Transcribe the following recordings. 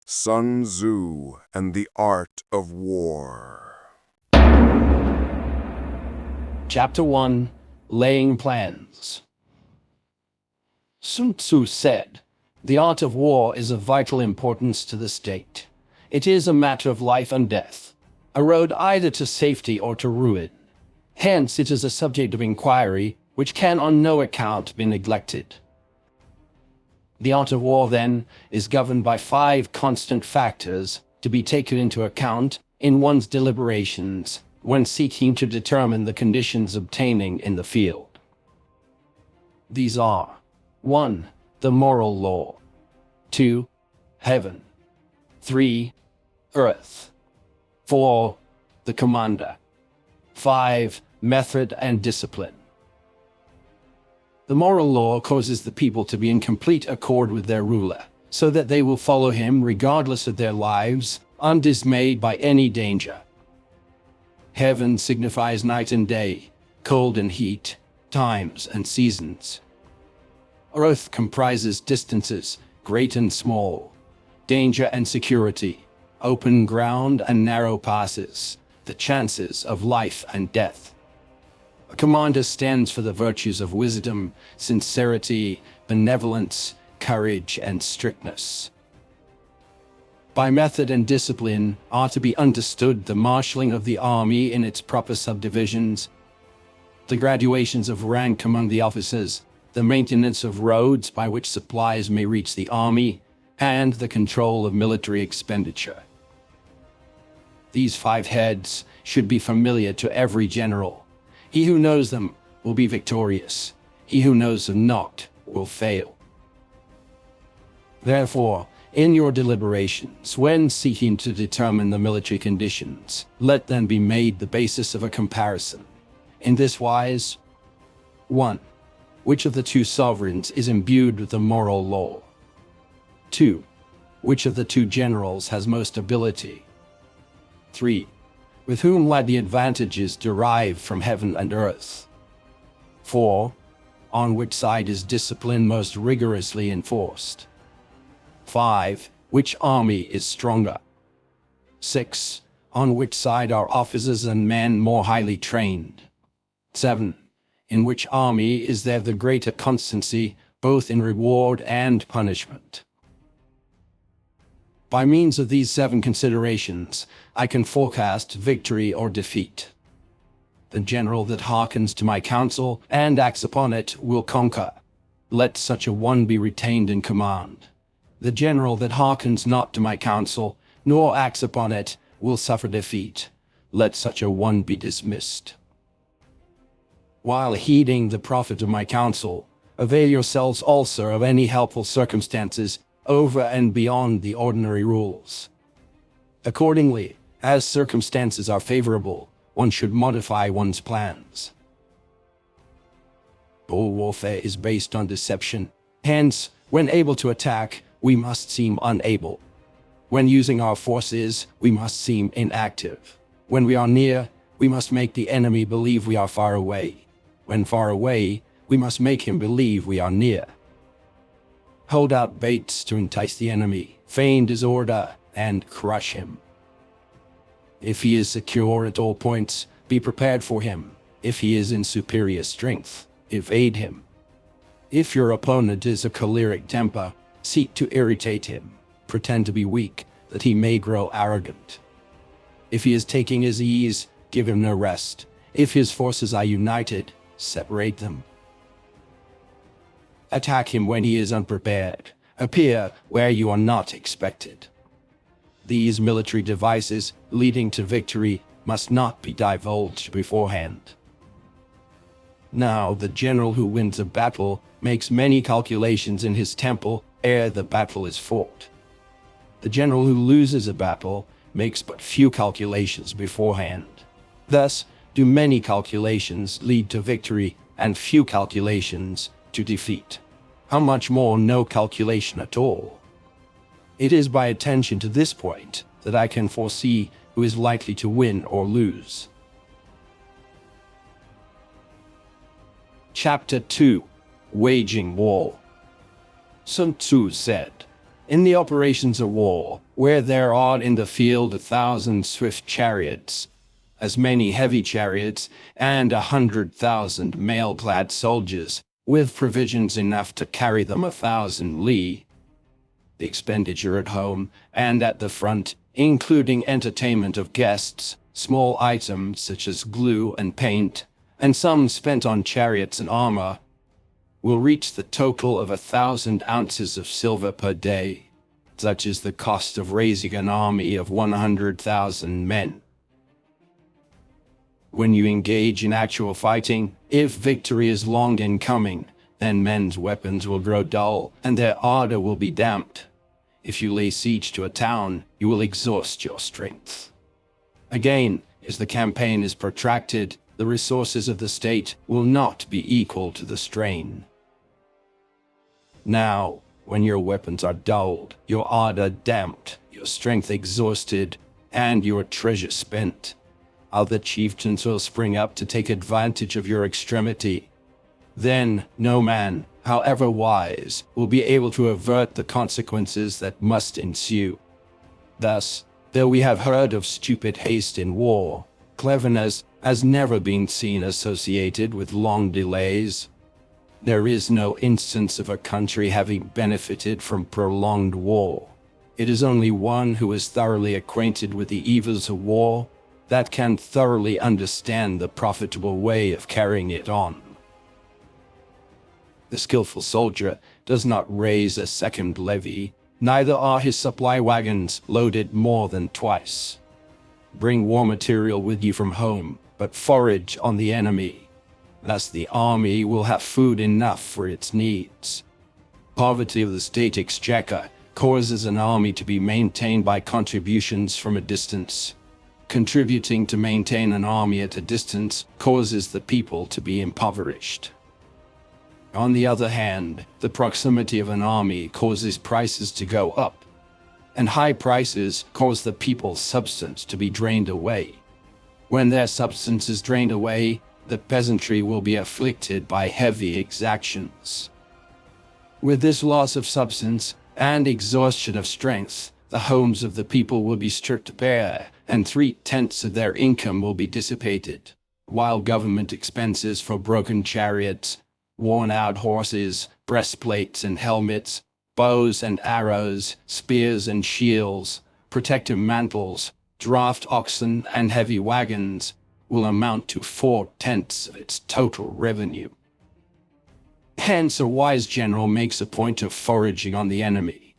Sun Tzu and the Art of War. Chapter 1, Laying Plans. Sun Tzu said, "The art of war is of vital importance to the state. It is a matter of life and death, a road either to safety or to ruin. Hence it is a subject of inquiry which can on no account be neglected." The art of war, then, is governed by 5 constant factors to be taken into account in one's deliberations when seeking to determine the conditions obtaining in the field. These are 1. The moral law. 2. Heaven. 3. Earth. 4. The commander. 5. Method and discipline. The moral law causes the people to be in complete accord with their ruler, so that they will follow him regardless of their lives, undismayed by any danger. Heaven signifies night and day, cold and heat, times and seasons. Earth comprises distances, great and small, danger and security, open ground and narrow passes, the chances of life and death. A commander stands for the virtues of wisdom, sincerity, benevolence, courage, and strictness. By method and discipline are to be understood the marshalling of the army in its proper subdivisions, the graduations of rank among the officers, the maintenance of roads by which supplies may reach the army, and the control of military expenditure. These 5 heads should be familiar to every general. He who knows them will be victorious. He who knows them not will fail. Therefore, in your deliberations, when seeking to determine the military conditions, let them be made the basis of a comparison. In this wise: 1. Which of the 2 sovereigns is imbued with the moral law? 2. Which of the 2 generals has most ability? 3. With whom lie the advantages derived from heaven and earth? 4. On which side is discipline most rigorously enforced? 5. Which army is stronger? 6. On which side are officers and men more highly trained? 7. In which army is there the greater constancy, both in reward and punishment? By means of these 7 considerations, I can forecast victory or defeat. The general that hearkens to my counsel and acts upon it will conquer. Let such a one be retained in command. The general that hearkens not to my counsel, nor acts upon it, will suffer defeat. Let such a one be dismissed. While heeding the profit of my counsel, avail yourselves also of any helpful circumstances over and beyond the ordinary rules. Accordingly, as circumstances are favorable, one should modify one's plans. All warfare is based on deception. Hence, when able to attack, we must seem unable. When using our forces, we must seem inactive. When we are near, we must make the enemy believe we are far away. When far away, we must make him believe we are near. Hold out baits to entice the enemy, feign disorder, and crush him. If he is secure at all points, be prepared for him. If he is in superior strength, evade him. If your opponent is of choleric temper, seek to irritate him. Pretend to be weak, that he may grow arrogant. If he is taking his ease, give him no rest. If his forces are united, separate them. Attack him when he is unprepared. Appear where you are not expected. These military devices leading to victory must not be divulged beforehand. Now, the general who wins a battle makes many calculations in his temple ere the battle is fought. The general who loses a battle makes but few calculations beforehand. Thus, do many calculations lead to victory and few calculations to defeat. How much more no calculation at all? It is by attention to this point that I can foresee who is likely to win or lose. Chapter 2, Waging War. Sun Tzu said, In the operations of war, where there are in the field 1,000 swift chariots, as many heavy chariots, and 100,000 mail-clad soldiers, with provisions enough to carry them 1,000 li. The expenditure at home and at the front, including entertainment of guests, small items such as glue and paint, and some spent on chariots and armor, will reach the total of 1,000 ounces of silver per day. Such is the cost of raising an army of 100,000 men. When you engage in actual fighting, if victory is long in coming, then men's weapons will grow dull and their ardor will be damped. If you lay siege to a town, you will exhaust your strength. Again, as the campaign is protracted, the resources of the state will not be equal to the strain. Now, when your weapons are dulled, your ardor damped, your strength exhausted, and your treasure spent, other chieftains will spring up to take advantage of your extremity. Then no man, however wise, will be able to avert the consequences that must ensue. Thus, though we have heard of stupid haste in war, cleverness has never been seen associated with long delays. There is no instance of a country having benefited from prolonged war. It is only one who is thoroughly acquainted with the evils of war that can thoroughly understand the profitable way of carrying it on. The skillful soldier does not raise a second levy, neither are his supply wagons loaded more than twice. Bring war material with you from home, but forage on the enemy. Thus the army will have food enough for its needs. Poverty of the state exchequer causes an army to be maintained by contributions from a distance. Contributing to maintain an army at a distance causes the people to be impoverished. On the other hand, the proximity of an army causes prices to go up, and high prices cause the people's substance to be drained away. When their substance is drained away, the peasantry will be afflicted by heavy exactions. With this loss of substance and exhaustion of strength, the homes of the people will be stripped bare, and 3/10 of their income will be dissipated, while government expenses for broken chariots, worn-out horses, breastplates and helmets, bows and arrows, spears and shields, protective mantles, draft oxen and heavy wagons will amount to 4/10 of its total revenue. Hence, a wise general makes a point of foraging on the enemy.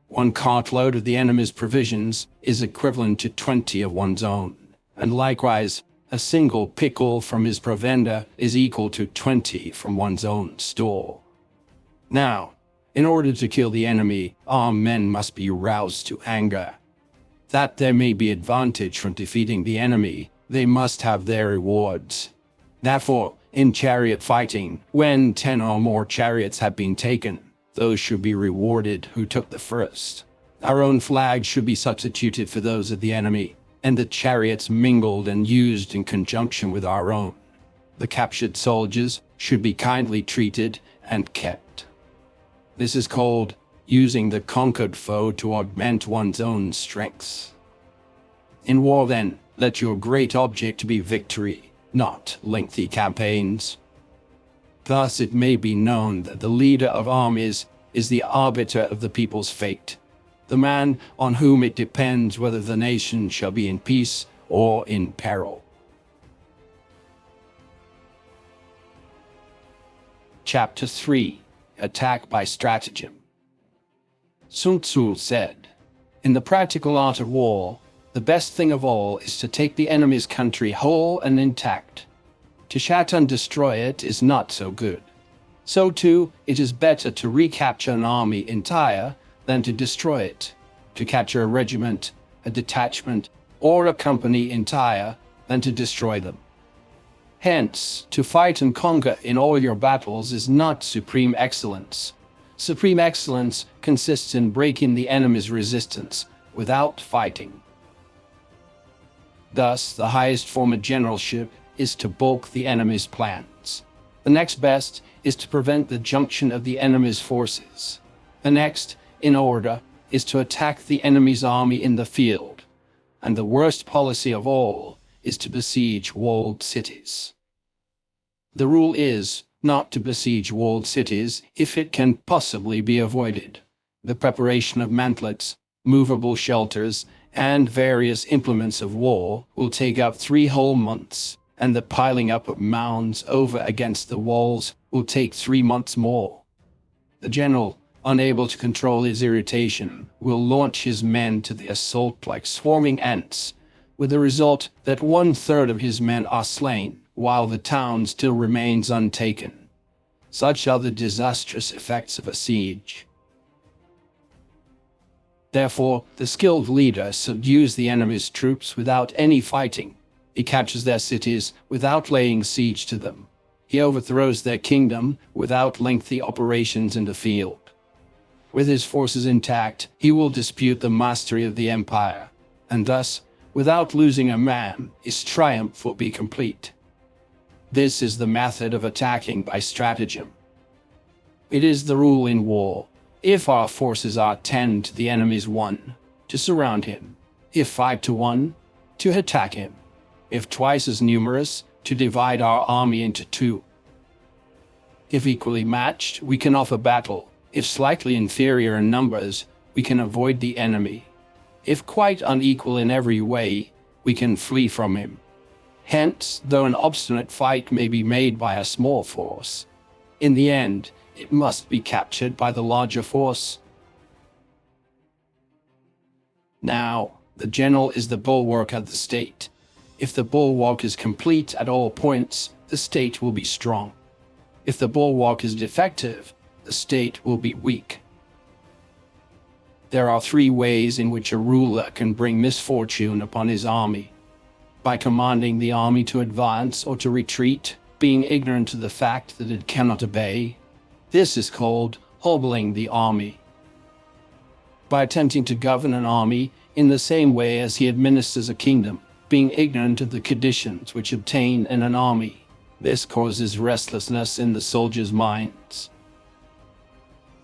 1 cartload of the enemy's provisions is equivalent to 20 of one's own, and likewise, a single pickle from his provender is equal to 20 from one's own store. Now, in order to kill the enemy, our men must be roused to anger. That there may be advantage from defeating the enemy, they must have their rewards. Therefore, in chariot fighting, when 10 or more chariots have been taken, those should be rewarded who took the first. Our own flags should be substituted for those of the enemy, and the chariots mingled and used in conjunction with our own. The captured soldiers should be kindly treated and kept. This is called using the conquered foe to augment one's own strengths. In war, then, let your great object be victory, not lengthy campaigns. Thus it may be known that the leader of armies is the arbiter of the people's fate, the man on whom it depends whether the nation shall be in peace or in peril. Chapter 3. Attack by Stratagem. Sun Tzu said, "In the practical art of war, the best thing of all is to take the enemy's country whole and intact. To shatter and destroy it is not so good. So too, it is better to recapture an army entire than to destroy it, to capture a regiment, a detachment, or a company entire than to destroy them. Hence, to fight and conquer in all your battles is not supreme excellence. Supreme excellence consists in breaking the enemy's resistance without fighting." Thus, the highest form of generalship is to balk the enemy's plans. The next best is to prevent the junction of the enemy's forces. The next in order is to attack the enemy's army in the field, and the worst policy of all is to besiege walled cities. The rule is not to besiege walled cities if it can possibly be avoided. The preparation of mantlets, movable shelters, and various implements of war will take up 3 whole months, and the piling up of mounds over against the walls will take 3 months more. The general, unable to control his irritation, will launch his men to the assault like swarming ants, with the result that 1/3 of his men are slain, while the town still remains untaken. Such are the disastrous effects of a siege. Therefore, the skilled leader subdues the enemy's troops without any fighting. He captures their cities without laying siege to them. He overthrows their kingdom without lengthy operations in the field. With his forces intact, he will dispute the mastery of the empire, and thus, without losing a man, his triumph will be complete. This is the method of attacking by stratagem. It is the rule in war. If our forces are 10 to the enemy's 1, to surround him. If 5 to 1, to attack him. If twice as numerous, to divide our army into 2. If equally matched, we can offer battle. If slightly inferior in numbers, we can avoid the enemy. If quite unequal in every way, we can flee from him. Hence, though an obstinate fight may be made by a small force, in the end, it must be captured by the larger force. Now, the general is the bulwark of the state. If the bulwark is complete at all points, the state will be strong. If the bulwark is defective, the state will be weak. There are 3 ways in which a ruler can bring misfortune upon his army: by commanding the army to advance or to retreat, being ignorant of the fact that it cannot obey. This is called hobbling the army. By attempting to govern an army in the same way as he administers a kingdom, being ignorant of the conditions which obtain in an army. This causes restlessness in the soldiers' minds.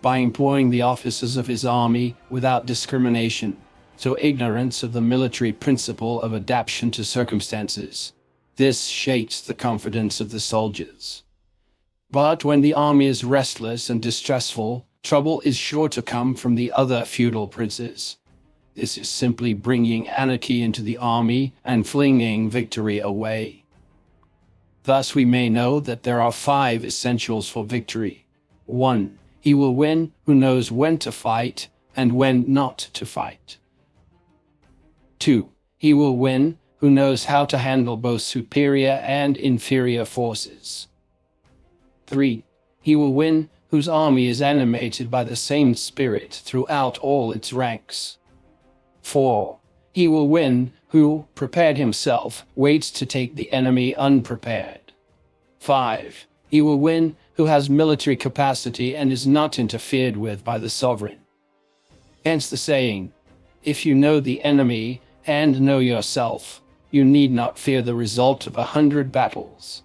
By employing the officers of his army without discrimination, so ignorance of the military principle of adaptation to circumstances. This shakes the confidence of the soldiers. But when the army is restless and distressful, trouble is sure to come from the other feudal princes. This is simply bringing anarchy into the army and flinging victory away. Thus we may know that there are 5 essentials for victory. 1. He will win who knows when to fight and when not to fight. 2. He will win who knows how to handle both superior and inferior forces. 3. He will win whose army is animated by the same spirit throughout all its ranks. 4. He will win who, prepared himself, waits to take the enemy unprepared. 5. He will win who has military capacity and is not interfered with by the sovereign. Hence the saying, if you know the enemy and know yourself, you need not fear the result of 100 battles.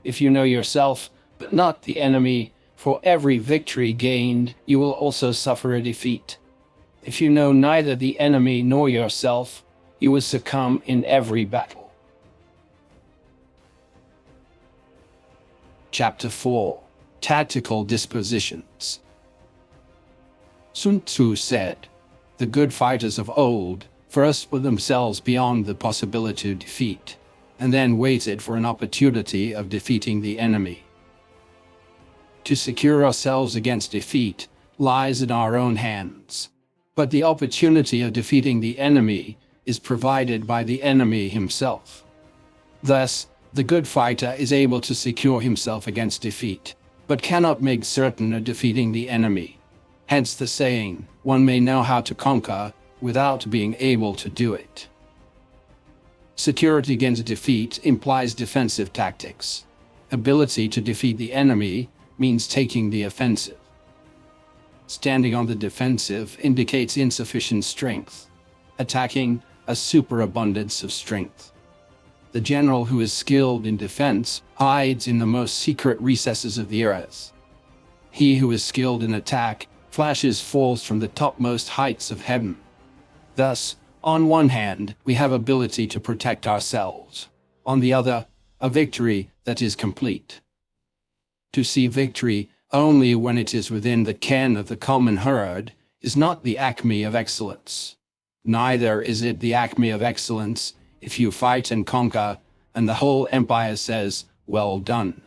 If you know yourself, but not the enemy, for every victory gained, you will also suffer a defeat. If you know neither the enemy nor yourself, you will succumb in every battle. Chapter 4. Tactical Dispositions. Sun Tzu said, "The good fighters of old first put themselves beyond the possibility of defeat, and then waited for an opportunity of defeating the enemy." To secure ourselves against defeat lies in our own hands, but the opportunity of defeating the enemy is provided by the enemy himself. Thus, the good fighter is able to secure himself against defeat, but cannot make certain of defeating the enemy. Hence the saying, one may know how to conquer without being able to do it. Security against defeat implies defensive tactics. Ability to defeat the enemy means taking the offensive. Standing on the defensive indicates insufficient strength. Attacking, a superabundance of strength. The general who is skilled in defense hides in the most secret recesses of the earth. He who is skilled in attack flashes forth from the topmost heights of heaven. Thus, on one hand, we have ability to protect ourselves. On the other, a victory that is complete. To see victory only when it is within the ken of the common herd is not the acme of excellence. Neither is it the acme of excellence if you fight and conquer, and the whole empire says, "Well done."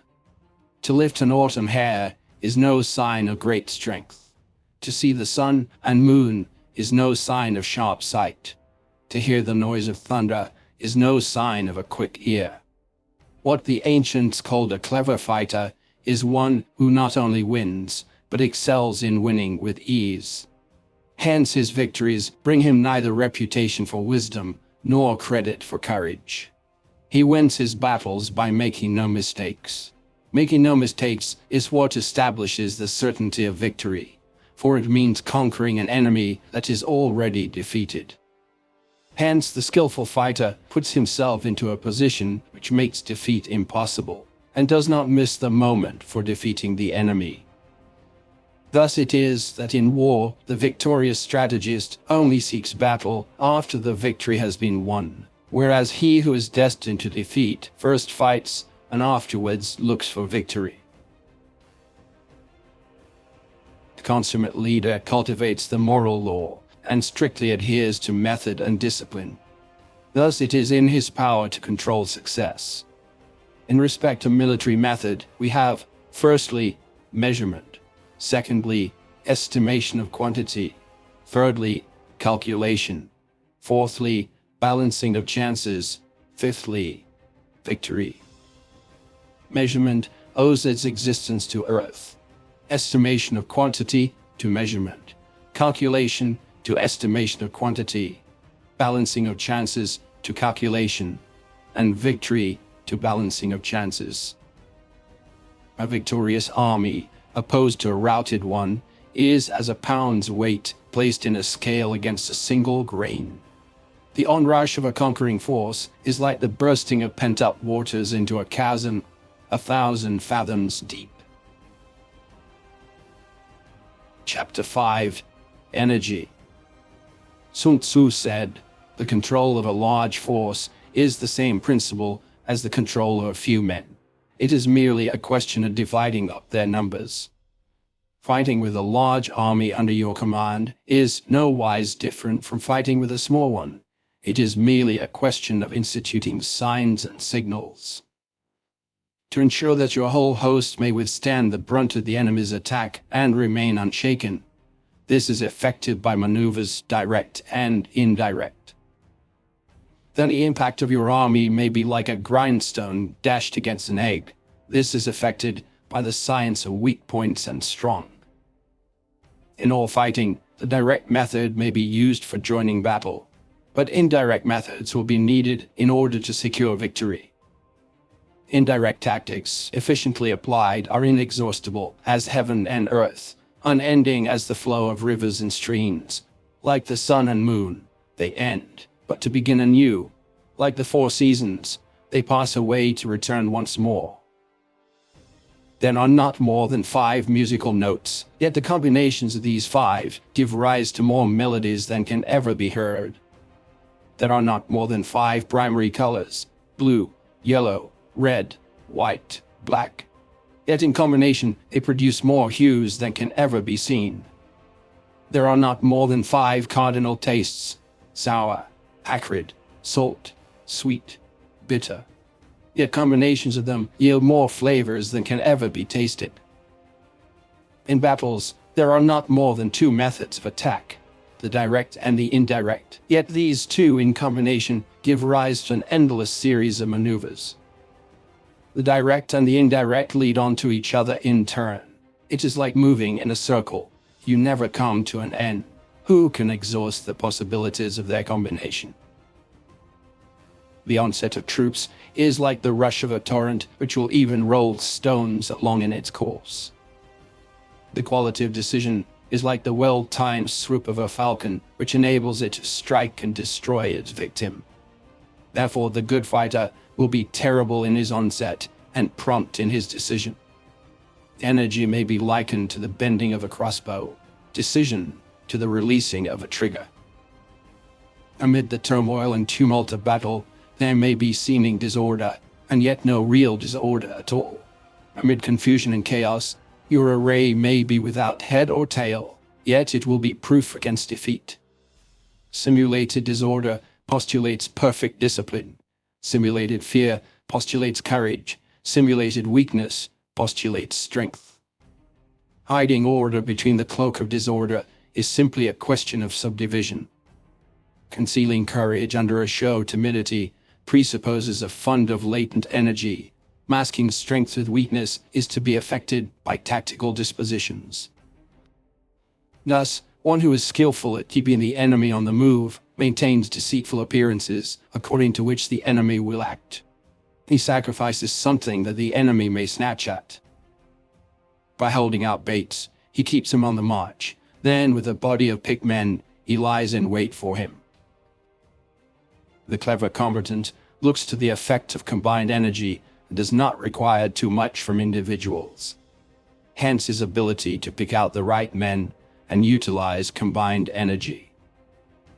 To lift an autumn hair is no sign of great strength. To see the sun and moon is no sign of sharp sight. To hear the noise of thunder is no sign of a quick ear. What the ancients called a clever fighter is one who not only wins, but excels in winning with ease. Hence his victories bring him neither reputation for wisdom nor credit for courage. He wins his battles by making no mistakes. Making no mistakes is what establishes the certainty of victory, for it means conquering an enemy that is already defeated. Hence, the skillful fighter puts himself into a position which makes defeat impossible, and does not miss the moment for defeating the enemy. Thus it is that in war, the victorious strategist only seeks battle after the victory has been won, whereas he who is destined to defeat first fights and afterwards looks for victory. The consummate leader cultivates the moral law and strictly adheres to method and discipline. Thus it is in his power to control success. In respect to military method, we have, firstly, measurement, secondly, estimation of quantity, thirdly, calculation, fourthly, balancing of chances, fifthly, victory. Measurement owes its existence to earth, estimation of quantity to measurement, calculation to estimation of quantity, balancing of chances to calculation, and victory to balancing of chances. A victorious army, opposed to a routed one, is as a pound's weight placed in a scale against a single grain. The onrush of a conquering force is like the bursting of pent-up waters into a chasm 1,000 fathoms deep. Chapter 5. Energy. Sun Tzu said, "The control of a large force is the same principle as the control of a few men. It is merely a question of dividing up their numbers." Fighting with a large army under your command is no wise different from fighting with a small one. It is merely a question of instituting signs and signals. To ensure that your whole host may withstand the brunt of the enemy's attack and remain unshaken, this is effected by maneuvers direct and indirect. Then the impact of your army may be like a grindstone dashed against an egg. This is effected by the science of weak points and strong. In all fighting, the direct method may be used for joining battle, but indirect methods will be needed in order to secure victory. Indirect tactics, efficiently applied, are inexhaustible as heaven and earth, unending as the flow of rivers and streams. Like the sun and moon, they end, but to begin anew. Like the four seasons, they pass away to return once more. There are not more than 5 musical notes, yet the combinations of these 5 give rise to more melodies than can ever be heard. There are not more than 5 primary colors: blue, yellow, red, white, black. Yet in combination, they produce more hues than can ever be seen. There are not more than 5 cardinal tastes: sour, acrid, salt, sweet, bitter. Yet combinations of them yield more flavors than can ever be tasted. In battles, there are not more than 2 methods of attack, the direct and the indirect. Yet these 2 in combination give rise to an endless series of maneuvers. The direct and the indirect lead on to each other in turn. It is like moving in a circle. You never come to an end. Who can exhaust the possibilities of their combination? The onset of troops is like the rush of a torrent, which will even roll stones along in its course. The quality of decision is like the well-timed swoop of a falcon, which enables it to strike and destroy its victim. Therefore, the good fighter will be terrible in his onset and prompt in his decision. Energy may be likened to the bending of a crossbow. decision to the releasing of a trigger. Amid the turmoil and tumult of battle, there may be seeming disorder, and yet no real disorder at all. Amid confusion and chaos, your array may be without head or tail, yet it will be proof against defeat. Simulated disorder postulates perfect discipline. Simulated fear postulates courage. Simulated weakness postulates strength. Hiding order between the cloak of disorder is simply a question of subdivision. Concealing courage under a show of timidity presupposes a fund of latent energy. Masking strength with weakness is to be effected by tactical dispositions. Thus, one who is skillful at keeping the enemy on the move maintains deceitful appearances according to which the enemy will act. He sacrifices something that the enemy may snatch at. By holding out baits, he keeps him on the march. Then, with a body of picked men, he lies in wait for him. The clever combatant looks to the effect of combined energy and does not require too much from individuals. Hence his ability to pick out the right men and utilize combined energy.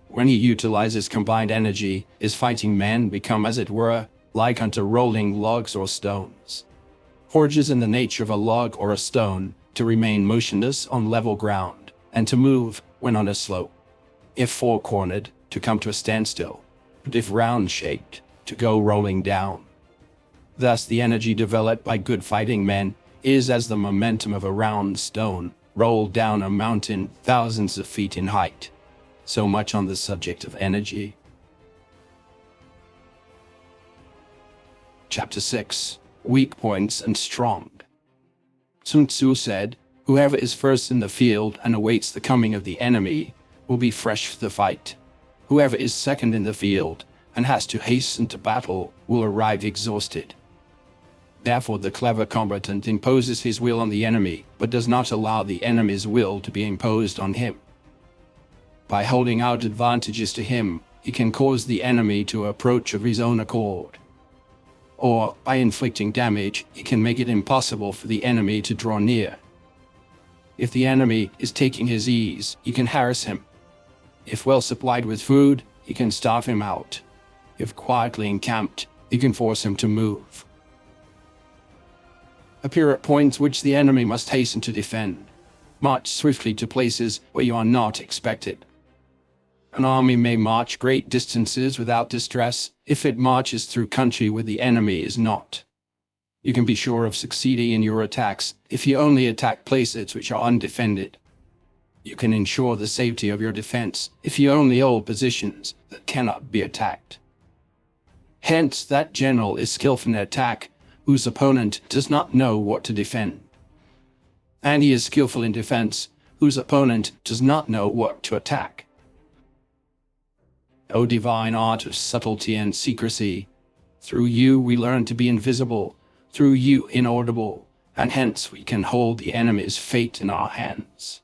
When he utilizes combined energy, his fighting men become, as it were, like unto rolling logs or stones. Forge is in the nature of a log or a stone to remain motionless on level ground, and to move when on a slope. If four-cornered, to come to a standstill, but if round-shaped, to go rolling down. Thus the energy developed by good fighting men is as the momentum of a round stone rolled down a mountain thousands of feet in height. So much on the subject of energy. Chapter 6. Weak Points and Strong. Sun Tzu said, "Whoever is first in the field and awaits the coming of the enemy will be fresh for the fight. Whoever is second in the field and has to hasten to battle will arrive exhausted." Therefore the clever combatant imposes his will on the enemy, but does not allow the enemy's will to be imposed on him. By holding out advantages to him, he can cause the enemy to approach of his own accord. Or, by inflicting damage, he can make it impossible for the enemy to draw near. If the enemy is taking his ease, he can harass him. If well supplied with food, he can starve him out. If quietly encamped, he can force him to move. Appear at points which the enemy must hasten to defend. March swiftly to places where you are not expected. An army may march great distances without distress if it marches through country where the enemy is not. You can be sure of succeeding in your attacks if you only attack places which are undefended. You can ensure the safety of your defense if you only hold positions that cannot be attacked. Hence, that general is skillful in attack whose opponent does not know what to defend. And he is skillful in defense whose opponent does not know what to attack. O divine art of subtlety and secrecy, through you we learn to be invisible, through you inaudible, and hence we can hold the enemy's fate in our hands.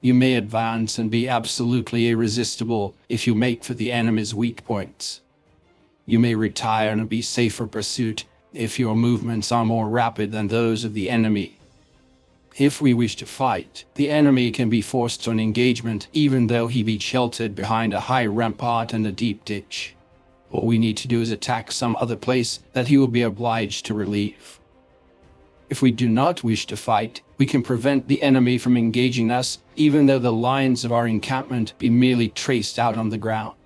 You may advance and be absolutely irresistible if you make for the enemy's weak points. You may retire and be safe for pursuit if your movements are more rapid than those of the enemy. If we wish to fight, the enemy can be forced to an engagement even though he be sheltered behind a high rampart and a deep ditch. All we need to do is attack some other place that he will be obliged to relieve. If we do not wish to fight, we can prevent the enemy from engaging us even though the lines of our encampment be merely traced out on the ground.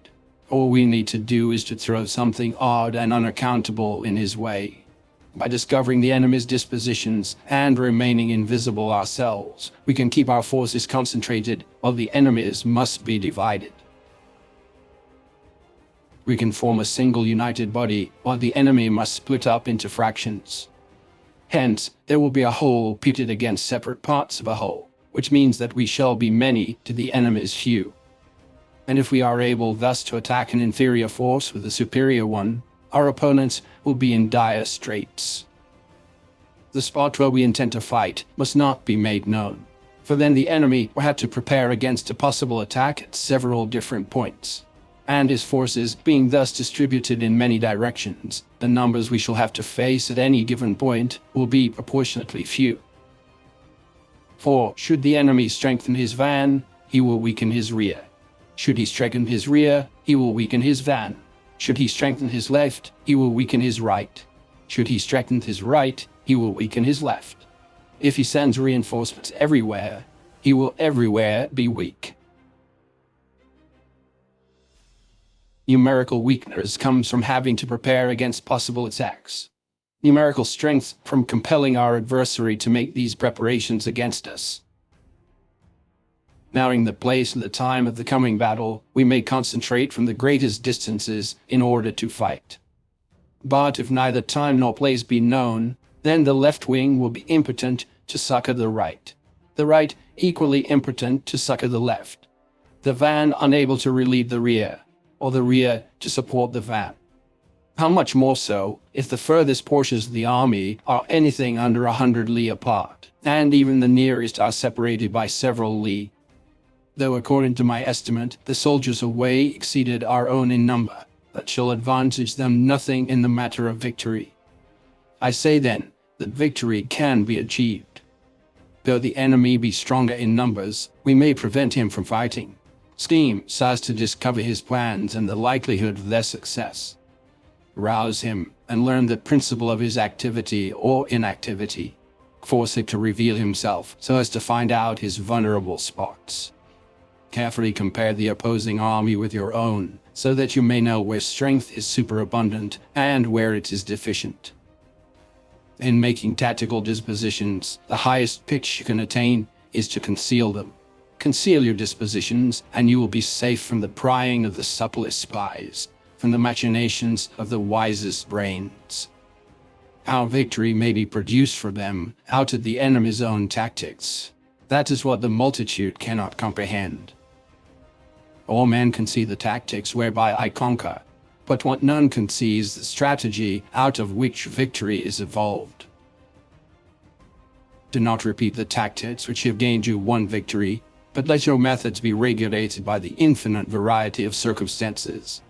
All we need to do is to throw something odd and unaccountable in his way. By discovering the enemy's dispositions and remaining invisible ourselves, we can keep our forces concentrated while the enemy's must be divided. We can form a single united body while the enemy must split up into fractions. Hence, there will be a whole pitted against separate parts of a whole, which means that we shall be many to the enemy's few. And if we are able thus to attack an inferior force with a superior one, our opponents will be in dire straits. The spot where we intend to fight must not be made known, for then the enemy will have to prepare against a possible attack at several different points. And his forces being thus distributed in many directions, the numbers we shall have to face at any given point will be proportionately few. For should the enemy strengthen his van, he will weaken his rear. Should he strengthen his rear, he will weaken his van. Should he strengthen his left, he will weaken his right. Should he strengthen his right, he will weaken his left. If he sends reinforcements everywhere, he will everywhere be weak. Numerical weakness comes from having to prepare against possible attacks. Numerical strength from compelling our adversary to make these preparations against us. Knowing the place and the time of the coming battle, we may concentrate from the greatest distances in order to fight. But if neither time nor place be known, then the left wing will be impotent to succor the right equally impotent to succor the left, the van unable to relieve the rear, or the rear to support the van. How much more so if the furthest portions of the army are anything under 100 li apart, and even the nearest are separated by several li. Though according to my estimate, the soldiers away exceeded our own in number, that shall advantage them nothing in the matter of victory. I say then, that victory can be achieved. Though the enemy be stronger in numbers, we may prevent him from fighting. Scheme so as to discover his plans and the likelihood of their success. Rouse him and learn the principle of his activity or inactivity. Force him to reveal himself so as to find out his vulnerable spots. Carefully compare the opposing army with your own, so that you may know where strength is superabundant and where it is deficient. In making tactical dispositions, the highest pitch you can attain is to conceal them. Conceal your dispositions, and you will be safe from the prying of the subtlest spies, from the machinations of the wisest brains. How victory may be produced for them out of the enemy's own tactics, that is what the multitude cannot comprehend. All men can see the tactics whereby I conquer, but what none can see is the strategy out of which victory is evolved. Do not repeat the tactics which have gained you one victory, but let your methods be regulated by the infinite variety of circumstances.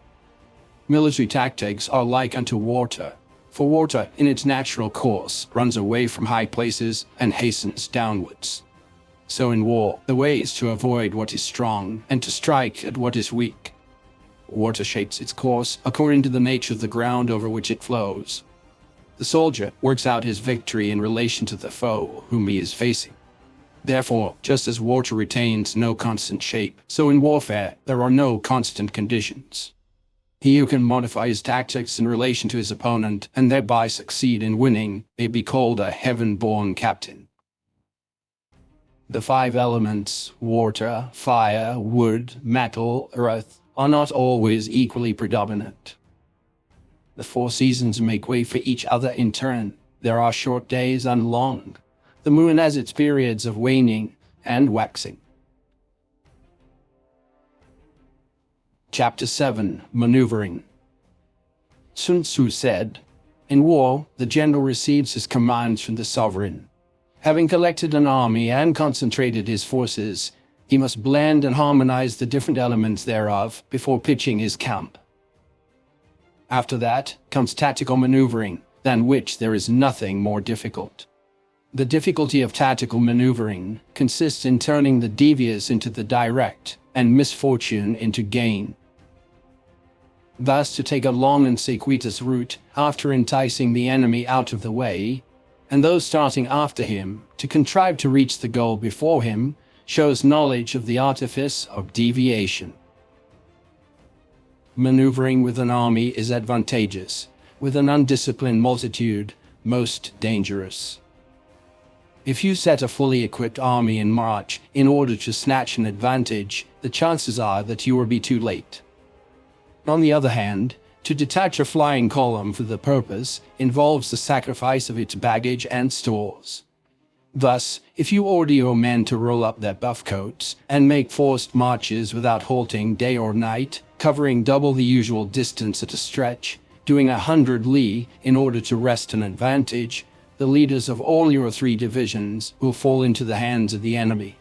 Military tactics are like unto water, for water in its natural course runs away from high places and hastens downwards. So in war, the way is to avoid what is strong and to strike at what is weak. Water shapes its course according to the nature of the ground over which it flows. The soldier works out his victory in relation to the foe whom he is facing. Therefore, just as water retains no constant shape, so in warfare there are no constant conditions. He who can modify his tactics in relation to his opponent and thereby succeed in winning may be called a heaven-born captain. The 5 elements, water, fire, wood, metal, earth, are not always equally predominant. The 4 seasons make way for each other in turn. There are short days and long. The moon has its periods of waning and waxing. Chapter 7. Maneuvering. Sun Tzu said, "In war, the general receives his commands from the sovereign. Having collected an army and concentrated his forces, he must blend and harmonize the different elements thereof before pitching his camp. After that comes tactical maneuvering, than which there is nothing more difficult. The difficulty of tactical maneuvering consists in turning the devious into the direct, and misfortune into gain. Thus, to take a long and circuitous route after enticing the enemy out of the way, and those starting after him to contrive to reach the goal before him, shows knowledge of the artifice of deviation. Maneuvering with an army is advantageous, with an undisciplined multitude, most dangerous. If you set a fully equipped army in march in order to snatch an advantage, the chances are that you will be too late. On the other hand, to detach a flying column for the purpose involves the sacrifice of its baggage and stores. Thus, if you order your men to roll up their buff coats and make forced marches without halting day or night, covering double the usual distance at a stretch, doing 100 li in order to wrest an advantage, the leaders of all your 3 divisions will fall into the hands of the enemy.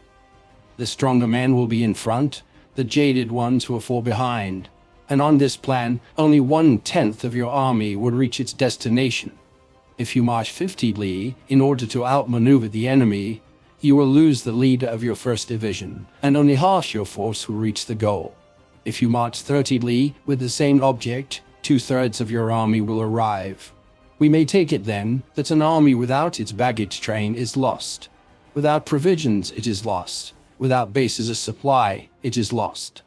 The stronger men will be in front, the jaded ones will fall behind, and on this plan, only 1/10 of your army would reach its destination. If you march 50 li in order to outmaneuver the enemy, You will lose the leader of your first division, and only half your force will reach the goal. If you march 30 li with the same object, 2/3 of your army will arrive. We may take it then that an army without its baggage train is lost. Without provisions, it is lost. Without bases of supply, it is lost.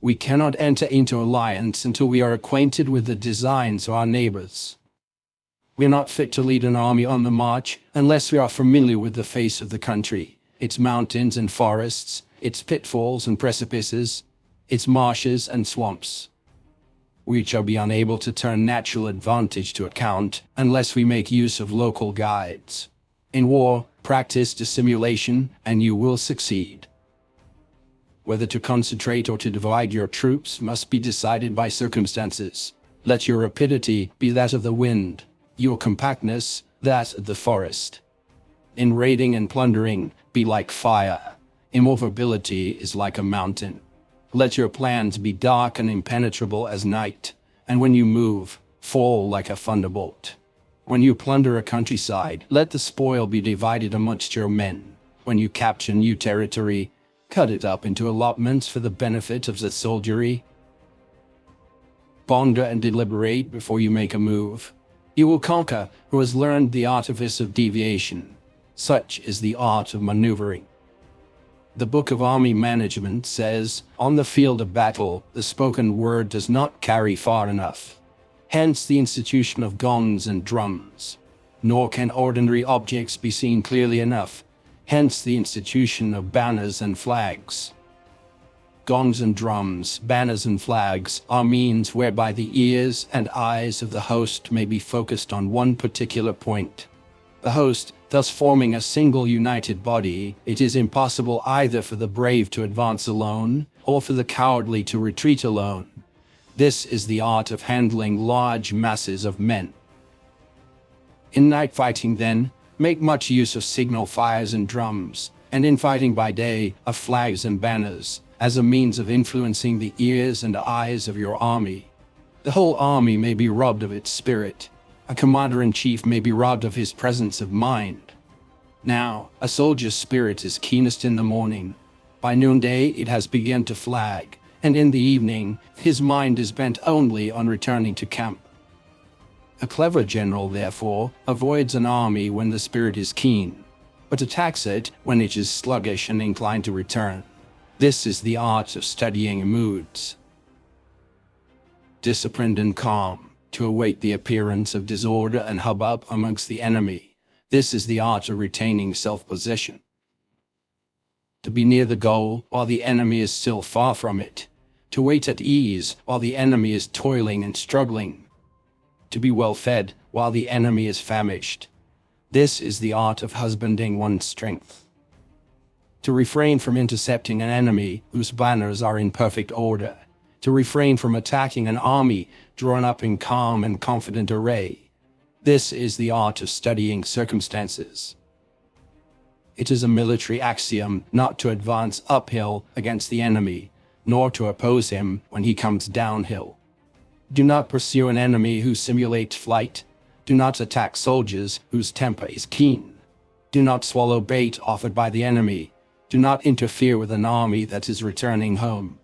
We cannot enter into alliance until we are acquainted with the designs of our neighbors. We are not fit to lead an army on the march unless we are familiar with the face of the country, its mountains and forests, its pitfalls and precipices, its marshes and swamps. We shall be unable to turn natural advantage to account unless we make use of local guides. In war, practice dissimulation and you will succeed. Whether to concentrate or to divide your troops must be decided by circumstances. Let your rapidity be that of the wind, your compactness that of the forest. In raiding and plundering, be like fire. Immovability is like a mountain. Let your plans be dark and impenetrable as night, and when you move, fall like a thunderbolt. When you plunder a countryside, let the spoil be divided amongst your men. When you capture new territory, cut it up into allotments for the benefit of the soldiery. Ponder and deliberate before you make a move. You will conquer who has learned the artifice of deviation. Such is the art of maneuvering. The Book of Army Management says, on the field of battle, the spoken word does not carry far enough. Hence the institution of gongs and drums. Nor can ordinary objects be seen clearly enough. Hence the institution of banners and flags. Gongs and drums, banners and flags are means whereby the ears and eyes of the host may be focused on one particular point. The host, thus forming a single united body, it is impossible either for the brave to advance alone, or for the cowardly to retreat alone. This is the art of handling large masses of men. In night fighting, then, make much use of signal fires and drums, and in fighting by day, of flags and banners, as a means of influencing the ears and eyes of your army. The whole army may be robbed of its spirit. A commander-in-chief may be robbed of his presence of mind. Now, a soldier's spirit is keenest in the morning. By noonday it has begun to flag, and in the evening his mind is bent only on returning to camp. A clever general, therefore, avoids an army when the spirit is keen, but attacks it when it is sluggish and inclined to return. This is the art of studying moods. Disciplined and calm, to await the appearance of disorder and hubbub amongst the enemy. This is the art of retaining self-possession. To be near the goal while the enemy is still far from it. To wait at ease while the enemy is toiling and struggling. To be well fed while the enemy is famished. This is the art of husbanding one's strength. To refrain from intercepting an enemy whose banners are in perfect order. To refrain from attacking an army drawn up in calm and confident array. This is the art of studying circumstances. It is a military axiom not to advance uphill against the enemy, nor to oppose him when he comes downhill. Do not pursue an enemy who simulates flight. Do not attack soldiers whose temper is keen. Do not swallow bait offered by the enemy. Do not interfere with an army that is returning home.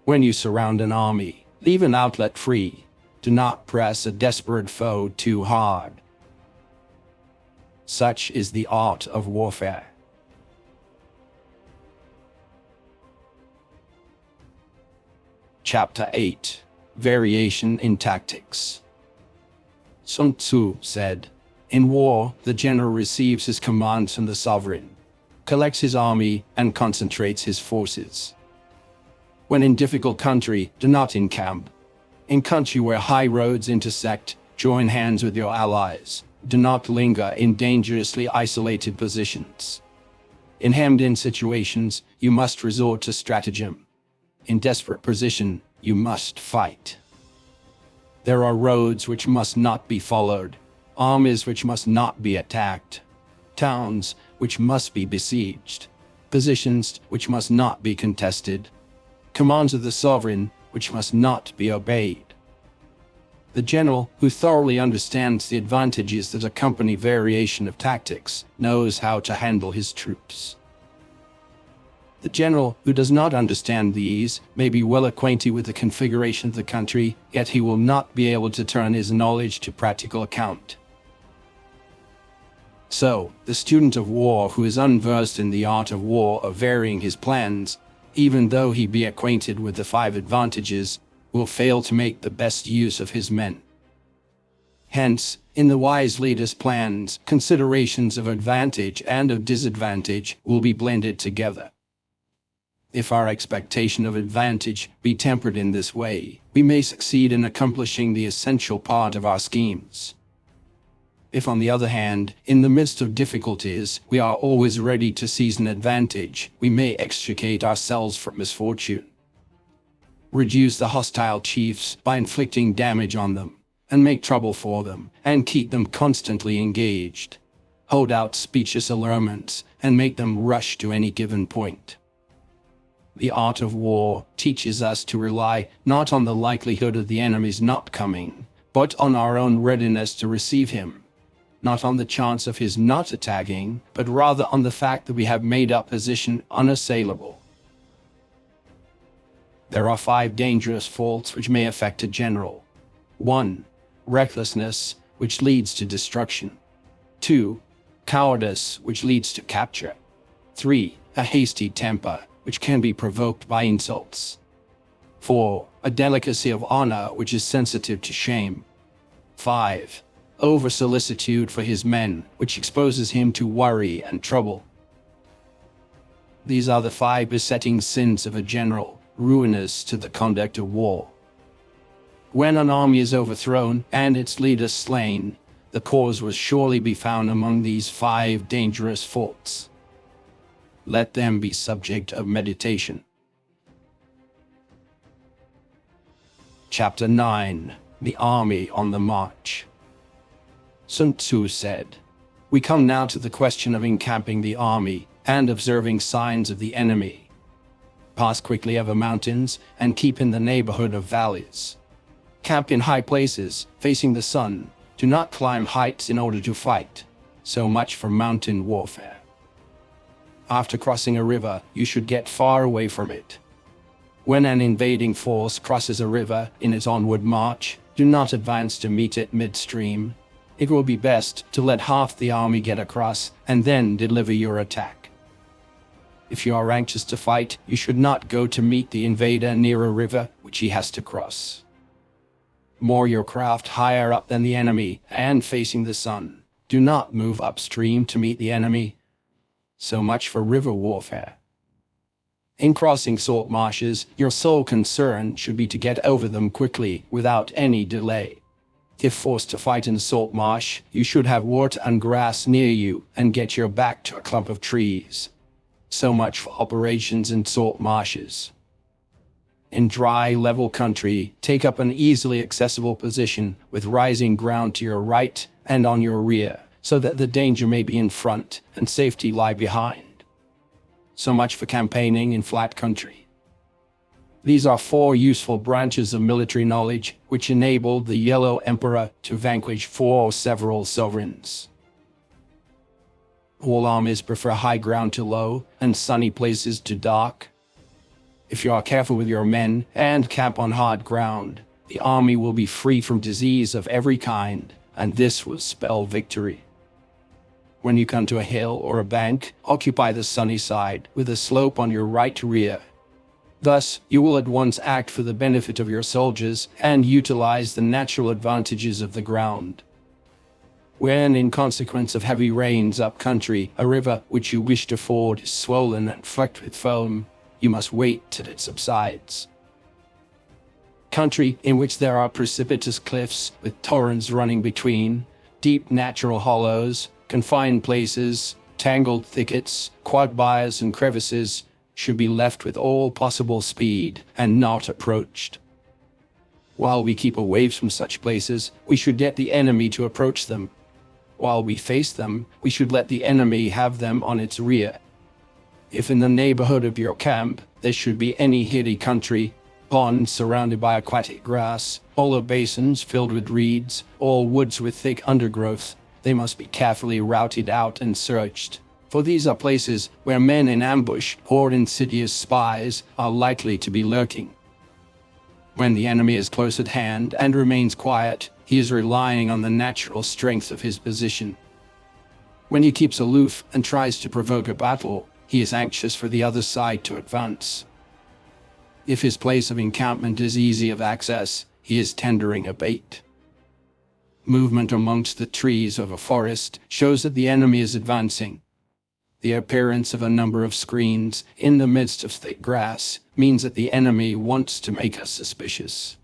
When you surround an army, leave an outlet free. Do not press a desperate foe too hard. Such is the art of warfare. Chapter 8. Variation in Tactics. Sun Tzu said, in war, the general receives his commands from the sovereign, collects his army, and concentrates his forces. When in difficult country, do not encamp. In country where high roads intersect, join hands with your allies. Do not linger in dangerously isolated positions. In hemmed-in situations, you must resort to stratagem. In desperate position, you must fight. There are roads which must not be followed, armies which must not be attacked, towns which must be besieged, positions which must not be contested, commands of the sovereign which must not be obeyed. The general, who thoroughly understands the advantages that accompany variation of tactics, knows how to handle his troops. The general, who does not understand these, may be well acquainted with the configuration of the country, yet he will not be able to turn his knowledge to practical account. So, the student of war who is unversed in the art of war of varying his plans, even though he be acquainted with the 5 advantages, will fail to make the best use of his men. Hence, in the wise leader's plans, considerations of advantage and of disadvantage will be blended together. If our expectation of advantage be tempered in this way, we may succeed in accomplishing the essential part of our schemes. If, on the other hand, in the midst of difficulties, we are always ready to seize an advantage, we may extricate ourselves from misfortune. Reduce the hostile chiefs by inflicting damage on them, and make trouble for them, and keep them constantly engaged. Hold out specious allurements, and make them rush to any given point. The art of war teaches us to rely not on the likelihood of the enemy's not coming, but on our own readiness to receive him. Not on the chance of his not attacking, but rather on the fact that we have made our position unassailable. There are 5 dangerous faults which may affect a general. 1. Recklessness, which leads to destruction. 2. Cowardice, which leads to capture. 3. A hasty temper, which can be provoked by insults. 4. A delicacy of honor, which is sensitive to shame. 5. Over-solicitude for his men, which exposes him to worry and trouble. These are the 5 besetting sins of a general, ruinous to the conduct of war. When an army is overthrown and its leader slain, the cause will surely be found among these 5 dangerous faults. Let them be subject of meditation. Chapter 9. The Army on the March. Sun Tzu said, "We come now to the question of encamping the army and observing signs of the enemy. Pass quickly over mountains and keep in the neighborhood of valleys. Camp in high places, facing the sun. Do not climb heights in order to fight. So much for mountain warfare. After crossing a river, you should get far away from it. When an invading force crosses a river in its onward march, do not advance to meet it midstream. It will be best to let half the army get across and then deliver your attack. If you are anxious to fight, you should not go to meet the invader near a river which he has to cross. Moor your craft higher up than the enemy and facing the sun. Do not move upstream to meet the enemy. So much for river warfare. In crossing salt marshes, your sole concern should be to get over them quickly without any delay. If forced to fight in a salt marsh, you should have water and grass near you and get your back to a clump of trees. So much for operations in salt marshes. In dry, level country, take up an easily accessible position with rising ground to your right and on your rear, so that the danger may be in front and safety lie behind. So much for campaigning in flat country. These are 4 useful branches of military knowledge which enabled the Yellow Emperor to vanquish 4 several sovereigns. All armies prefer high ground to low and sunny places to dark. If you are careful with your men and camp on hard ground, the army will be free from disease of every kind, and this will spell victory. When you come to a hill or a bank, occupy the sunny side with a slope on your right rear. Thus, you will at once act for the benefit of your soldiers and utilize the natural advantages of the ground. When, in consequence of heavy rains up country, a river which you wish to ford is swollen and flecked with foam, you must wait till it subsides. Country in which there are precipitous cliffs with torrents running between, deep natural hollows, confined places, tangled thickets, quagmires and crevices, should be left with all possible speed and not approached. While we keep away from such places, we should get the enemy to approach them. While we face them, we should let the enemy have them on its rear. If in the neighborhood of your camp there should be any hilly country, Ponds surrounded by aquatic grass, hollow basins filled with reeds, all woods with thick undergrowth. They must be carefully routed out and searched, for these are places where men in ambush or insidious spies are likely to be lurking. When the enemy is close at hand and remains quiet, he is relying on the natural strength of his position. When he keeps aloof and tries to provoke a battle, he is anxious for the other side to advance. If his place of encampment is easy of access, he is tendering a bait. Movement amongst the trees of a forest shows that the enemy is advancing. The appearance of a number of screens in the midst of thick grass means that the enemy wants to make us suspicious.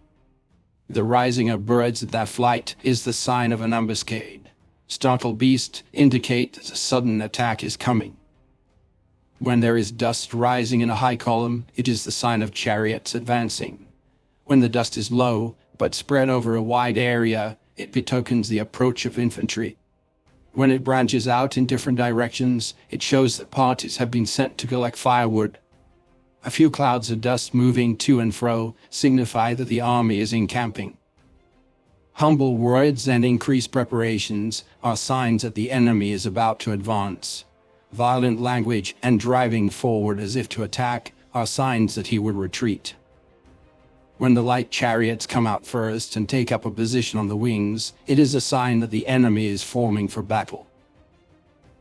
The rising of birds at their flight is the sign of an ambuscade. Startled beasts indicate that a sudden attack is coming. When there is dust rising in a high column, it is the sign of chariots advancing. When the dust is low, but spread over a wide area, it betokens the approach of infantry. When it branches out in different directions, it shows that parties have been sent to collect firewood. A few clouds of dust moving to and fro signify that the army is encamping. Humble words and increased preparations are signs that the enemy is about to advance. Violent language and driving forward as if to attack are signs that he would retreat. When the light chariots come out first and take up a position on the wings, it is a sign that the enemy is forming for battle.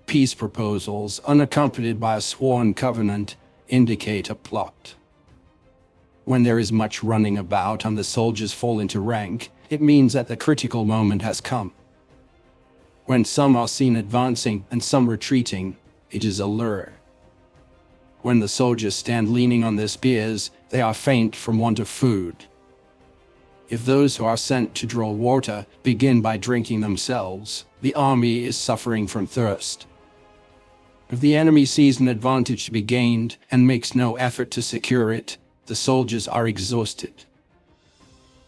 Peace proposals, unaccompanied by a sworn covenant, indicate a plot. When there is much running about and the soldiers fall into rank, it means that the critical moment has come. When some are seen advancing and some retreating, it is a lure. When the soldiers stand leaning on their spears, they are faint from want of food. If those who are sent to draw water begin by drinking themselves, the army is suffering from thirst. If the enemy sees an advantage to be gained and makes no effort to secure it, the soldiers are exhausted.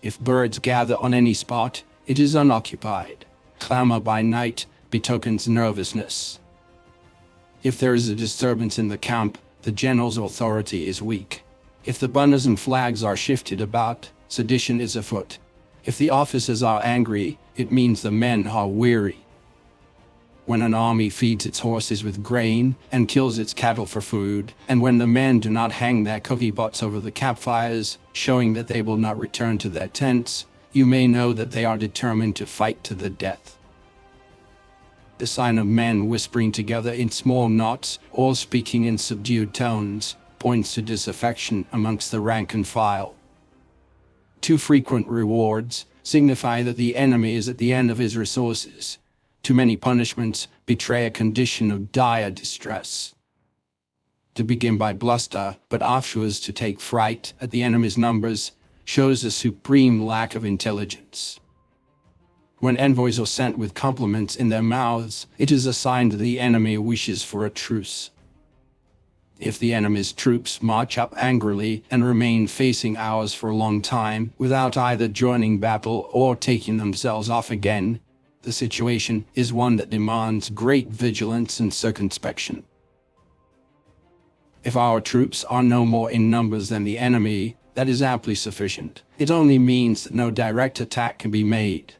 If birds gather on any spot, it is unoccupied. Clamor by night betokens nervousness. If there is a disturbance in the camp, the general's authority is weak. If the banners and flags are shifted about, sedition is afoot. If the officers are angry, it means the men are weary. When an army feeds its horses with grain and kills its cattle for food, and when the men do not hang their cookie pots over the campfires, showing that they will not return to their tents, you may know that they are determined to fight to the death. The sign of men whispering together in small knots or speaking in subdued tones points to disaffection amongst the rank and file. Too frequent rewards signify that the enemy is at the end of his resources. Too many punishments betray a condition of dire distress. To begin by bluster, but afterwards to take fright at the enemy's numbers, shows a supreme lack of intelligence. When envoys are sent with compliments in their mouths, it is a sign that the enemy wishes for a truce. If the enemy's troops march up angrily and remain facing ours for a long time without either joining battle or taking themselves off again, the situation is one that demands great vigilance and circumspection. If our troops are no more in numbers than the enemy, that is amply sufficient. It only means that no direct attack can be made.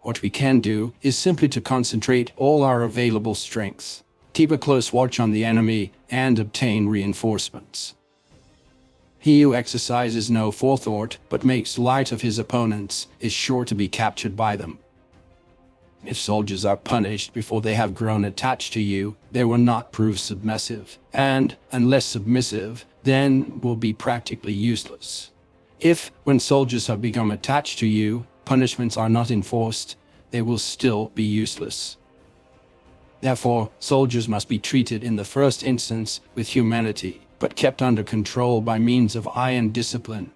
What we can do is simply to concentrate all our available strengths, keep a close watch on the enemy, and obtain reinforcements. He who exercises no forethought but makes light of his opponents is sure to be captured by them. If soldiers are punished before they have grown attached to you, they will not prove submissive, and, unless submissive, then will be practically useless. If, when soldiers have become attached to you, punishments are not enforced, they will still be useless. Therefore, soldiers must be treated in the first instance with humanity, but kept under control by means of iron discipline.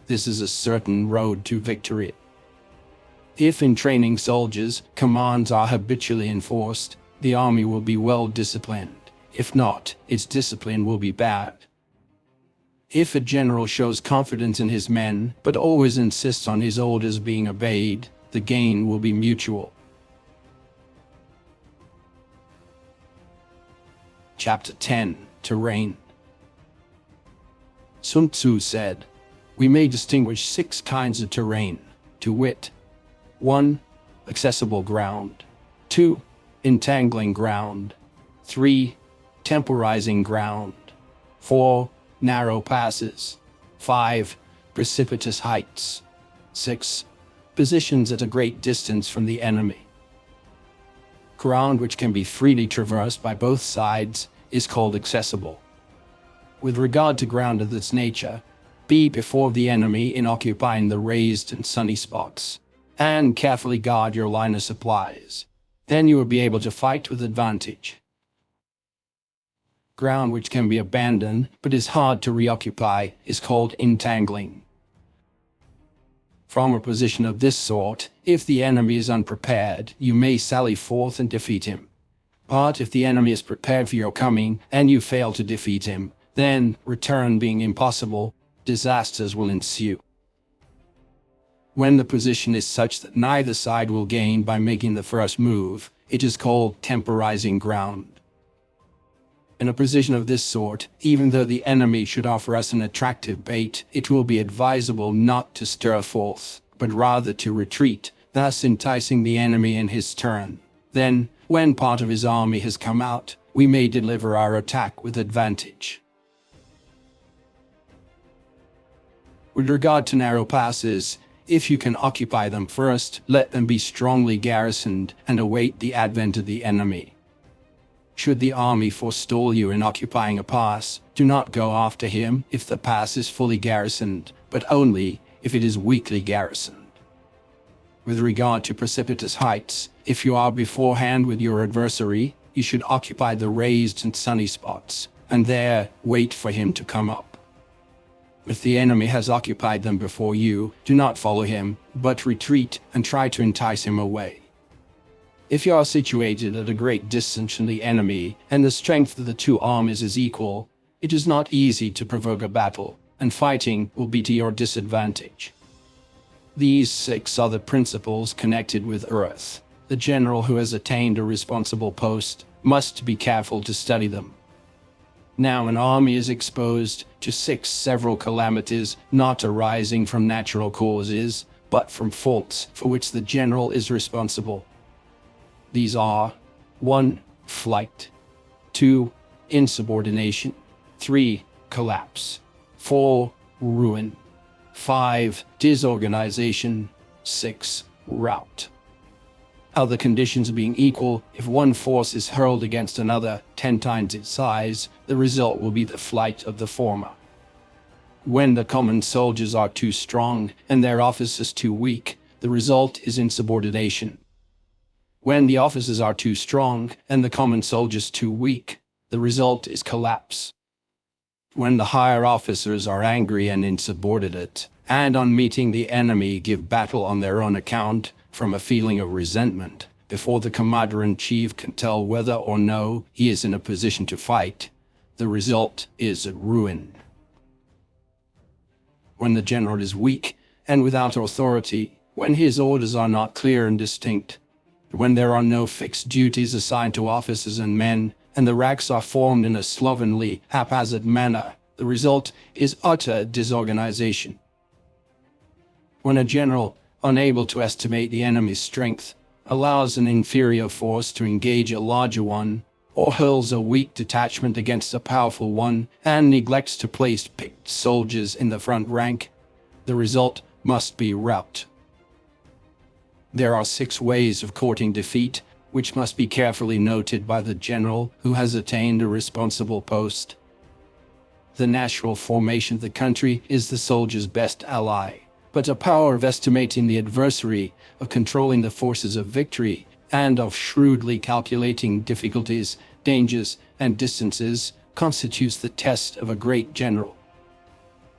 This is a certain road to victory. If in training soldiers, commands are habitually enforced, the army will be well disciplined. If not, its discipline will be bad. If a general shows confidence in his men, but always insists on his orders being obeyed, the gain will be mutual. Chapter 10. Terrain. Sun Tzu said, we may distinguish 6 kinds of terrain, to wit: 1. Accessible ground. 2. Entangling ground. 3. Temporizing ground. 4. Narrow passes. 5. Precipitous heights. 6. Positions at a great distance from the enemy. Ground which can be freely traversed by both sides is called accessible. With regard to ground of this nature, be before the enemy in occupying the raised and sunny spots, and carefully guard your line of supplies. Then you will be able to fight with advantage. Ground which can be abandoned but is hard to reoccupy is called entangling. From a position of this sort, if the enemy is unprepared, you may sally forth and defeat him. But if the enemy is prepared for your coming and you fail to defeat him, then, return being impossible, disasters will ensue. When the position is such that neither side will gain by making the first move, it is called temporizing ground. In a position of this sort, even though the enemy should offer us an attractive bait, it will be advisable not to stir forth, but rather to retreat, thus enticing the enemy in his turn. Then, when part of his army has come out, we may deliver our attack with advantage. With regard to narrow passes, if you can occupy them first, let them be strongly garrisoned and await the advent of the enemy. Should the army forestall you in occupying a pass, do not go after him if the pass is fully garrisoned, but only if it is weakly garrisoned. With regard to precipitous heights, if you are beforehand with your adversary, you should occupy the raised and sunny spots, and there wait for him to come up. If the enemy has occupied them before you, do not follow him, but retreat and try to entice him away. If you are situated at a great distance from the enemy, and the strength of the two armies is equal, it is not easy to provoke a battle, and fighting will be to your disadvantage. These 6 are the principles connected with earth. The general who has attained a responsible post must be careful to study them. Now an army is exposed to 6 several calamities not arising from natural causes, but from faults for which the general is responsible. These are: 1. Flight. 2. Insubordination. 3. Collapse. 4. Ruin. 5. Disorganization. 6. Rout. Other conditions being equal, if one force is hurled against another 10 times its size, the result will be the flight of the former. When the common soldiers are too strong and their officers too weak, the result is insubordination. When the officers are too strong and the common soldiers too weak, the result is collapse. When the higher officers are angry and insubordinate, and on meeting the enemy give battle on their own account, from a feeling of resentment, before the commander-in-chief can tell whether or no he is in a position to fight, the result is ruin. When the general is weak and without authority, when his orders are not clear and distinct, when there are no fixed duties assigned to officers and men, and the ranks are formed in a slovenly, haphazard manner, the result is utter disorganization. When a general, unable to estimate the enemy's strength, allows an inferior force to engage a larger one, or hurls a weak detachment against a powerful one, and neglects to place picked soldiers in the front rank, the result must be rout. There are 6 ways of courting defeat, which must be carefully noted by the general who has attained a responsible post. The natural formation of the country is the soldier's best ally, but a power of estimating the adversary, of controlling the forces of victory, and of shrewdly calculating difficulties, dangers, and distances constitutes the test of a great general.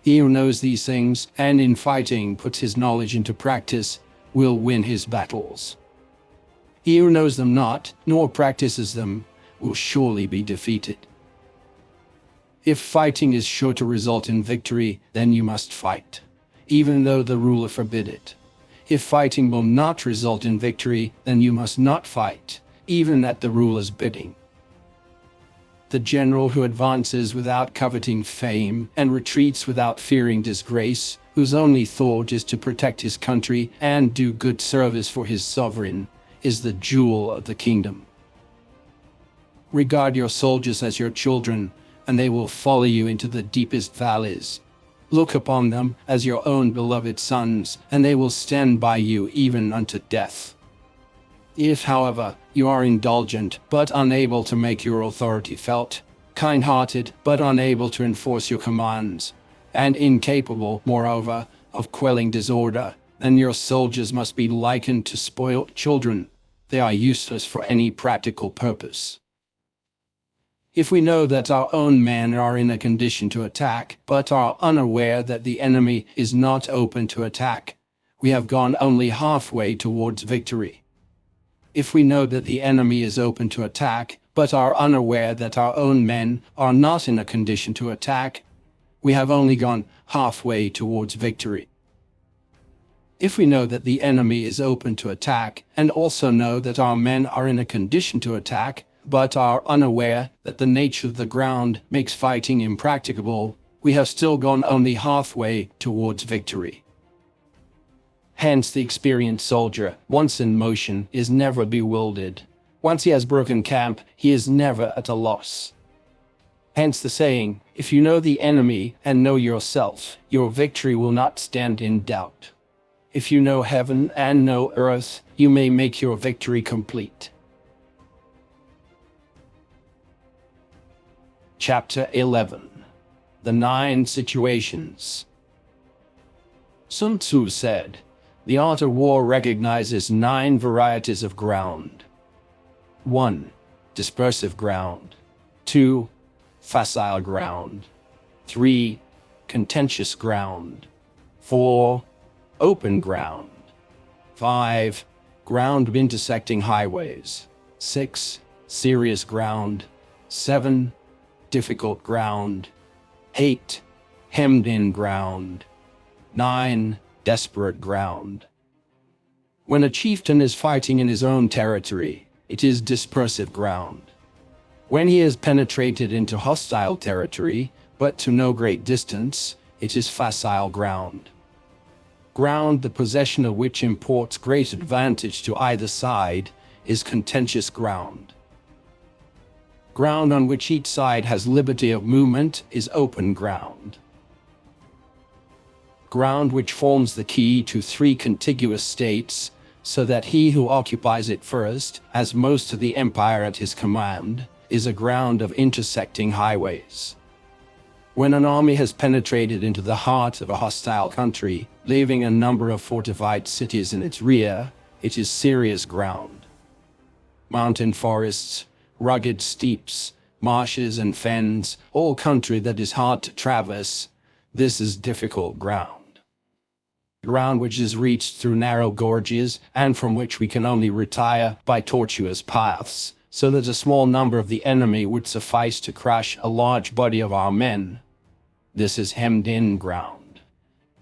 He who knows these things, and in fighting puts his knowledge into practice, will win his battles. He who knows them not, nor practices them, will surely be defeated. If fighting is sure to result in victory, then you must fight, even though the ruler forbid it. If fighting will not result in victory, then you must not fight, even at the ruler's bidding. The general who advances without coveting fame and retreats without fearing disgrace whose only thought is to protect his country and do good service for his sovereign, is the jewel of the kingdom. Regard your soldiers as your children, and they will follow you into the deepest valleys. Look upon them as your own beloved sons, and they will stand by you even unto death. If, however, you are indulgent but unable to make your authority felt, kind-hearted but unable to enforce your commands, and incapable, moreover, of quelling disorder, then your soldiers must be likened to spoilt children. They are useless for any practical purpose. If we know that our own men are in a condition to attack, but are unaware that the enemy is not open to attack, we have gone only halfway towards victory. If we know that the enemy is open to attack, but are unaware that our own men are not in a condition to attack, we have only gone halfway towards victory. If we know that the enemy is open to attack, and also know that our men are in a condition to attack, but are unaware that the nature of the ground makes fighting impracticable, we have still gone only halfway towards victory. Hence the experienced soldier, once in motion, is never bewildered. Once he has broken camp, he is never at a loss. Hence the saying, if you know the enemy and know yourself, your victory will not stand in doubt. If you know heaven and know earth, you may make your victory complete. Chapter 11. The 9 Situations. Sun Tzu said, "The art of war recognizes 9 varieties of ground. 1. Dispersive ground. 2. Facile ground. 3. Contentious ground. 4. Open ground. 5. Ground intersecting highways. 6. Serious ground. 7. Difficult ground. 8. Hemmed-in ground. 9. Desperate ground." When a chieftain is fighting in his own territory, it is dispersive ground. When he has penetrated into hostile territory, but to no great distance, it is facile ground. Ground the possession of which imports great advantage to either side is contentious ground. Ground on which each side has liberty of movement is open ground. Ground which forms the key to 3 contiguous states, so that he who occupies it first has most of the empire at his command, is a ground of intersecting highways. When an army has penetrated into the heart of a hostile country, leaving a number of fortified cities in its rear, it is serious ground. Mountain forests, rugged steeps, marshes and fens, all country that is hard to traverse, this is difficult ground. Ground which is reached through narrow gorges, and from which we can only retire by tortuous paths, so that a small number of the enemy would suffice to crush a large body of our men. This is hemmed-in ground.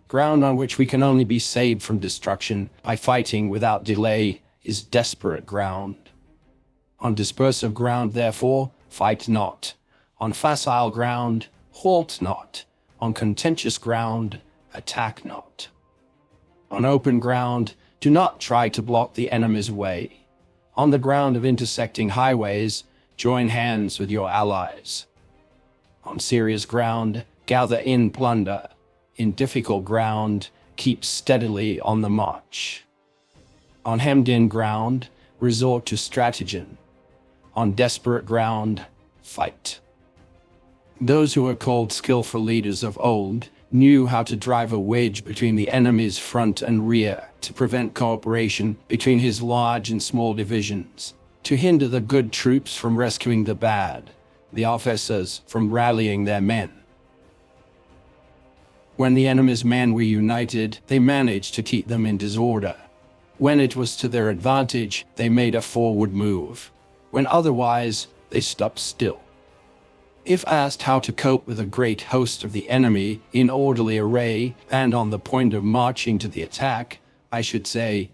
Ground on which we can only be saved from destruction by fighting without delay is desperate ground. On dispersive ground, therefore, fight not. On facile ground, halt not. On contentious ground, attack not. On open ground, do not try to block the enemy's way. On the ground of intersecting highways, join hands with your allies. On serious ground, gather in plunder. In difficult ground, keep steadily on the march. On hemmed-in ground, resort to stratagem. On desperate ground, fight. Those who are called skillful leaders of old knew how to drive a wedge between the enemy's front and rear to prevent cooperation between his large and small divisions, to hinder the good troops from rescuing the bad, the officers from rallying their men. When the enemy's men were united, they managed to keep them in disorder. When it was to their advantage, they made a forward move. When otherwise, they stopped still. If asked how to cope with a great host of the enemy in orderly array and on the point of marching to the attack, I should say,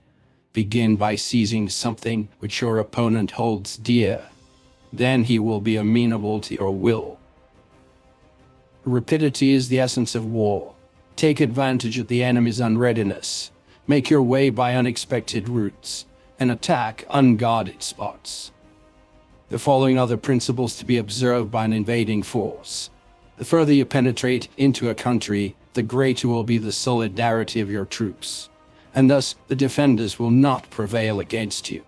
begin by seizing something which your opponent holds dear. Then he will be amenable to your will. Rapidity is the essence of war. Take advantage of the enemy's unreadiness. Make your way by unexpected routes and attack unguarded spots. The following are the principles to be observed by an invading force. The further you penetrate into a country, the greater will be the solidarity of your troops, and thus the defenders will not prevail against you.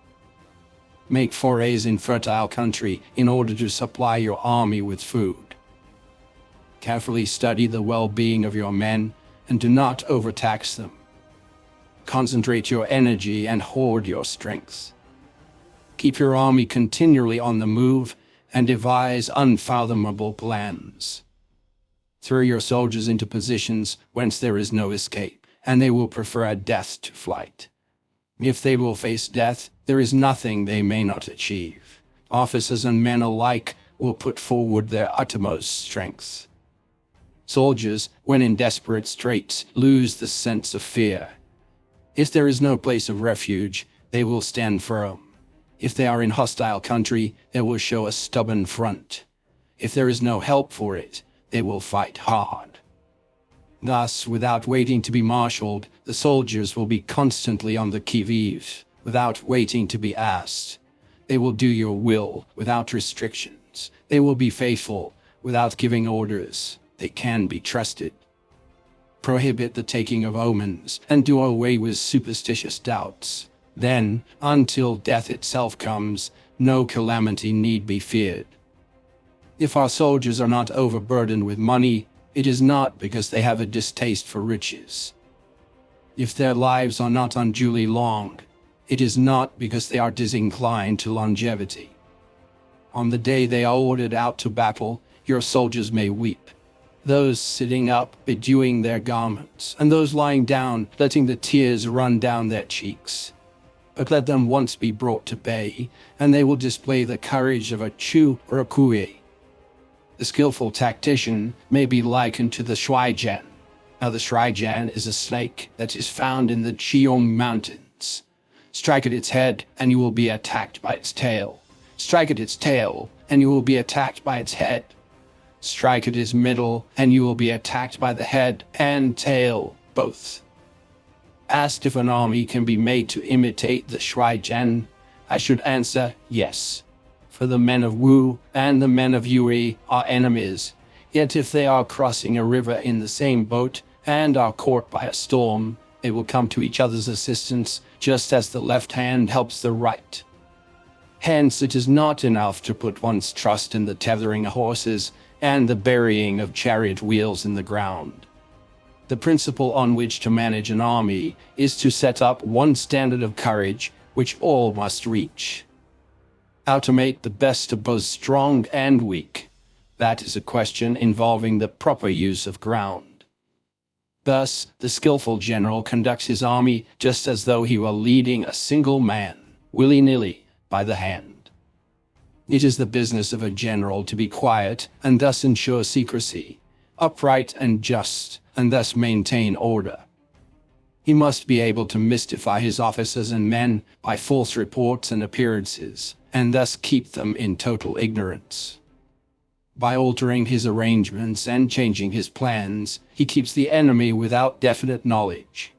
Make forays in fertile country in order to supply your army with food. Carefully study the well-being of your men and do not overtax them. Concentrate your energy and hoard your strength. Keep your army continually on the move and devise unfathomable plans. Throw your soldiers into positions whence there is no escape, and they will prefer death to flight. If they will face death, there is nothing they may not achieve. Officers and men alike will put forward their uttermost strength. Soldiers, when in desperate straits, lose the sense of fear. If there is no place of refuge, they will stand firm. If they are in hostile country, they will show a stubborn front. If there is no help for it, they will fight hard. Thus, without waiting to be marshaled, the soldiers will be constantly on the qui-vive, without waiting to be asked. They will do your will without restrictions. They will be faithful without giving orders. They can be trusted. Prohibit the taking of omens and do away with superstitious doubts. Then, until death itself comes, no calamity need be feared. If our soldiers are not overburdened with money, it is not because they have a distaste for riches. If their lives are not unduly long, it is not because they are disinclined to longevity. On the day they are ordered out to battle, your soldiers may weep. Those sitting up, bedewing their garments, and those lying down, letting the tears run down their cheeks. But let them once be brought to bay, and they will display the courage of a Chu or a Kui. The skillful tactician may be likened to the shuaijian. Now the shuaijian is a snake that is found in the Cheong Mountains. Strike at its head, and you will be attacked by its tail. Strike at its tail, and you will be attacked by its head. Strike at its middle, and you will be attacked by the head and tail, both. Asked if an army can be made to imitate the shuaijian, I should answer yes. For the men of Wu and the men of Yue are enemies, yet if they are crossing a river in the same boat and are caught by a storm, they will come to each other's assistance, just as the left hand helps the right. Hence, it is not enough to put one's trust in the tethering of horses and the burying of chariot wheels in the ground. The principle on which to manage an army is to set up one standard of courage which all must reach. How to make the best of both strong and weak, that is a question involving the proper use of ground. Thus, the skillful general conducts his army just as though he were leading a single man, willy-nilly, by the hand. It is the business of a general to be quiet and thus ensure secrecy, upright and just, and thus maintain order. He must be able to mystify his officers and men by false reports and appearances, and thus keep them in total ignorance. By altering his arrangements and changing his plans, he keeps the enemy without definite knowledge.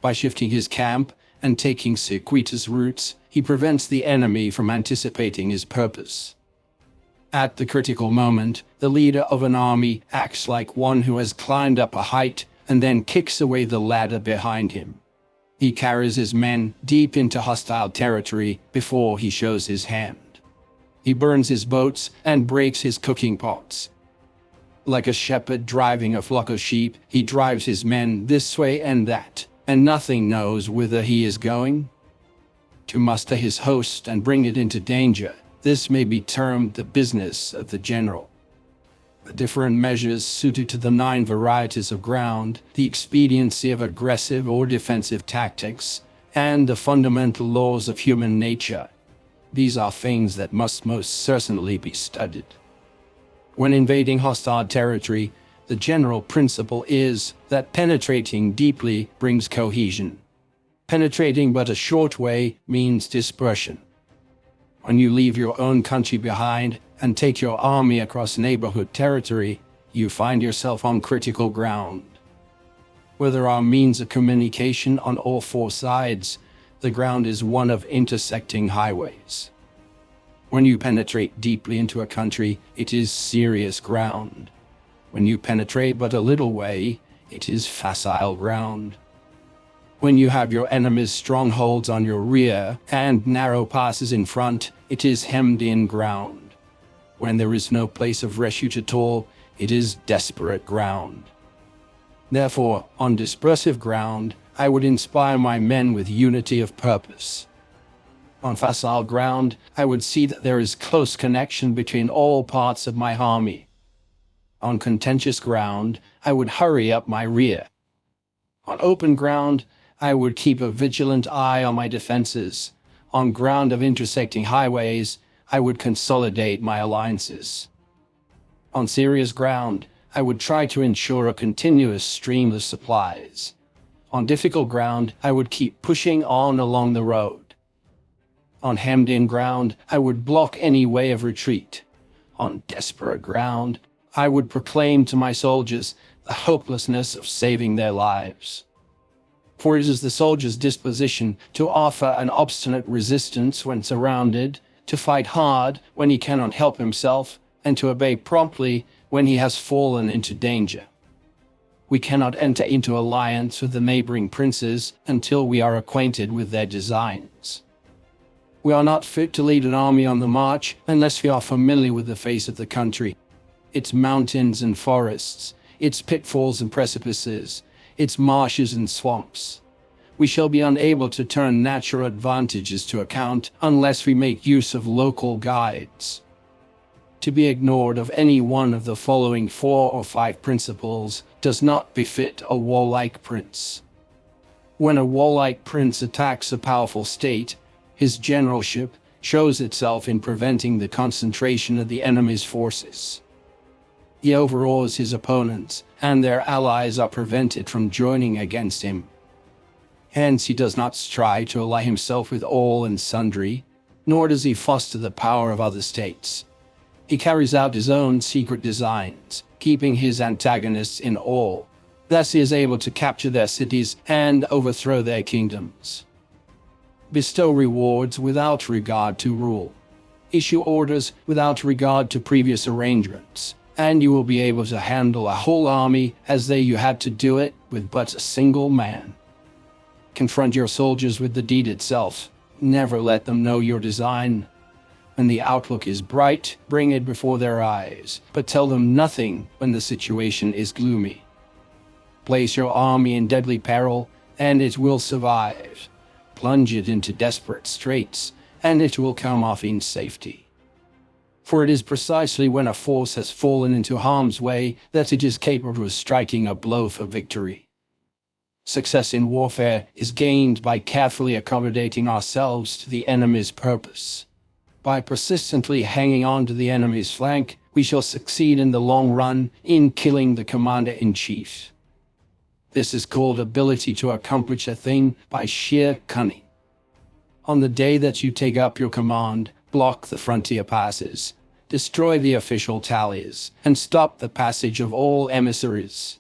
By shifting his camp and taking circuitous routes, he prevents the enemy from anticipating his purpose. At the critical moment, the leader of an army acts like one who has climbed up a height and then kicks away the ladder behind him. He carries his men deep into hostile territory before he shows his hand. He burns his boats and breaks his cooking pots. Like a shepherd driving a flock of sheep, he drives his men this way and that, and nothing knows whither he is going. To muster his host and bring it into danger, this may be termed the business of the general. The different measures suited to the 9 varieties of ground, the expediency of aggressive or defensive tactics, and the fundamental laws of human nature. These are things that must most certainly be studied. When invading hostile territory, the general principle is that penetrating deeply brings cohesion. Penetrating but a short way means dispersion. When you leave your own country behind and take your army across neighborhood territory, you find yourself on critical ground. where there are means of communication on all four sides, the ground is one of intersecting highways. When you penetrate deeply into a country, it is serious ground. When you penetrate but a little way, it is facile ground. When you have your enemy's strongholds on your rear and narrow passes in front, it is hemmed-in ground. When there is no place of refuge at all, it is desperate ground. Therefore, on dispersive ground, I would inspire my men with unity of purpose. On facile ground, I would see that there is close connection between all parts of my army. On contentious ground, I would hurry up my rear. On open ground, I would keep a vigilant eye on my defenses. On ground of intersecting highways, I would consolidate my alliances. On serious ground, I would try to ensure a continuous stream of supplies. On difficult ground, I would keep pushing on along the road. On hemmed-in ground, I would block any way of retreat. On desperate ground, I would proclaim to my soldiers the hopelessness of saving their lives. For it is the soldier's disposition to offer an obstinate resistance when surrounded, to fight hard when he cannot help himself, and to obey promptly when he has fallen into danger. We cannot enter into alliance with the neighboring princes until we are acquainted with their designs. We are not fit to lead an army on the march unless we are familiar with the face of the country, its mountains and forests, its pitfalls and precipices, its marshes and swamps. We shall be unable to turn natural advantages to account unless we make use of local guides. To be ignored of any one of the following 4 or 5 principles does not befit a warlike prince. When a warlike prince attacks a powerful state, his generalship shows itself in preventing the concentration of the enemy's forces. He overawes his opponents, and their allies are prevented from joining against him. Hence he does not strive to ally himself with all and sundry, nor does he foster the power of other states. He carries out his own secret designs, keeping his antagonists in awe. Thus he is able to capture their cities and overthrow their kingdoms. Bestow rewards without regard to rule. Issue orders without regard to previous arrangements, and you will be able to handle a whole army as though you had to do it with but a single man. Confront your soldiers with the deed itself. Never let them know your design. When the outlook is bright, bring it before their eyes, but tell them nothing when the situation is gloomy. Place your army in deadly peril, and it will survive. Plunge it into desperate straits, and it will come off in safety. For it is precisely when a force has fallen into harm's way that it is capable of striking a blow for victory. Success in warfare is gained by carefully accommodating ourselves to the enemy's purpose. By persistently hanging on to the enemy's flank, we shall succeed in the long run in killing the commander-in-chief. This is called ability to accomplish a thing by sheer cunning. On the day that you take up your command, block the frontier passes, destroy the official tallies, and stop the passage of all emissaries.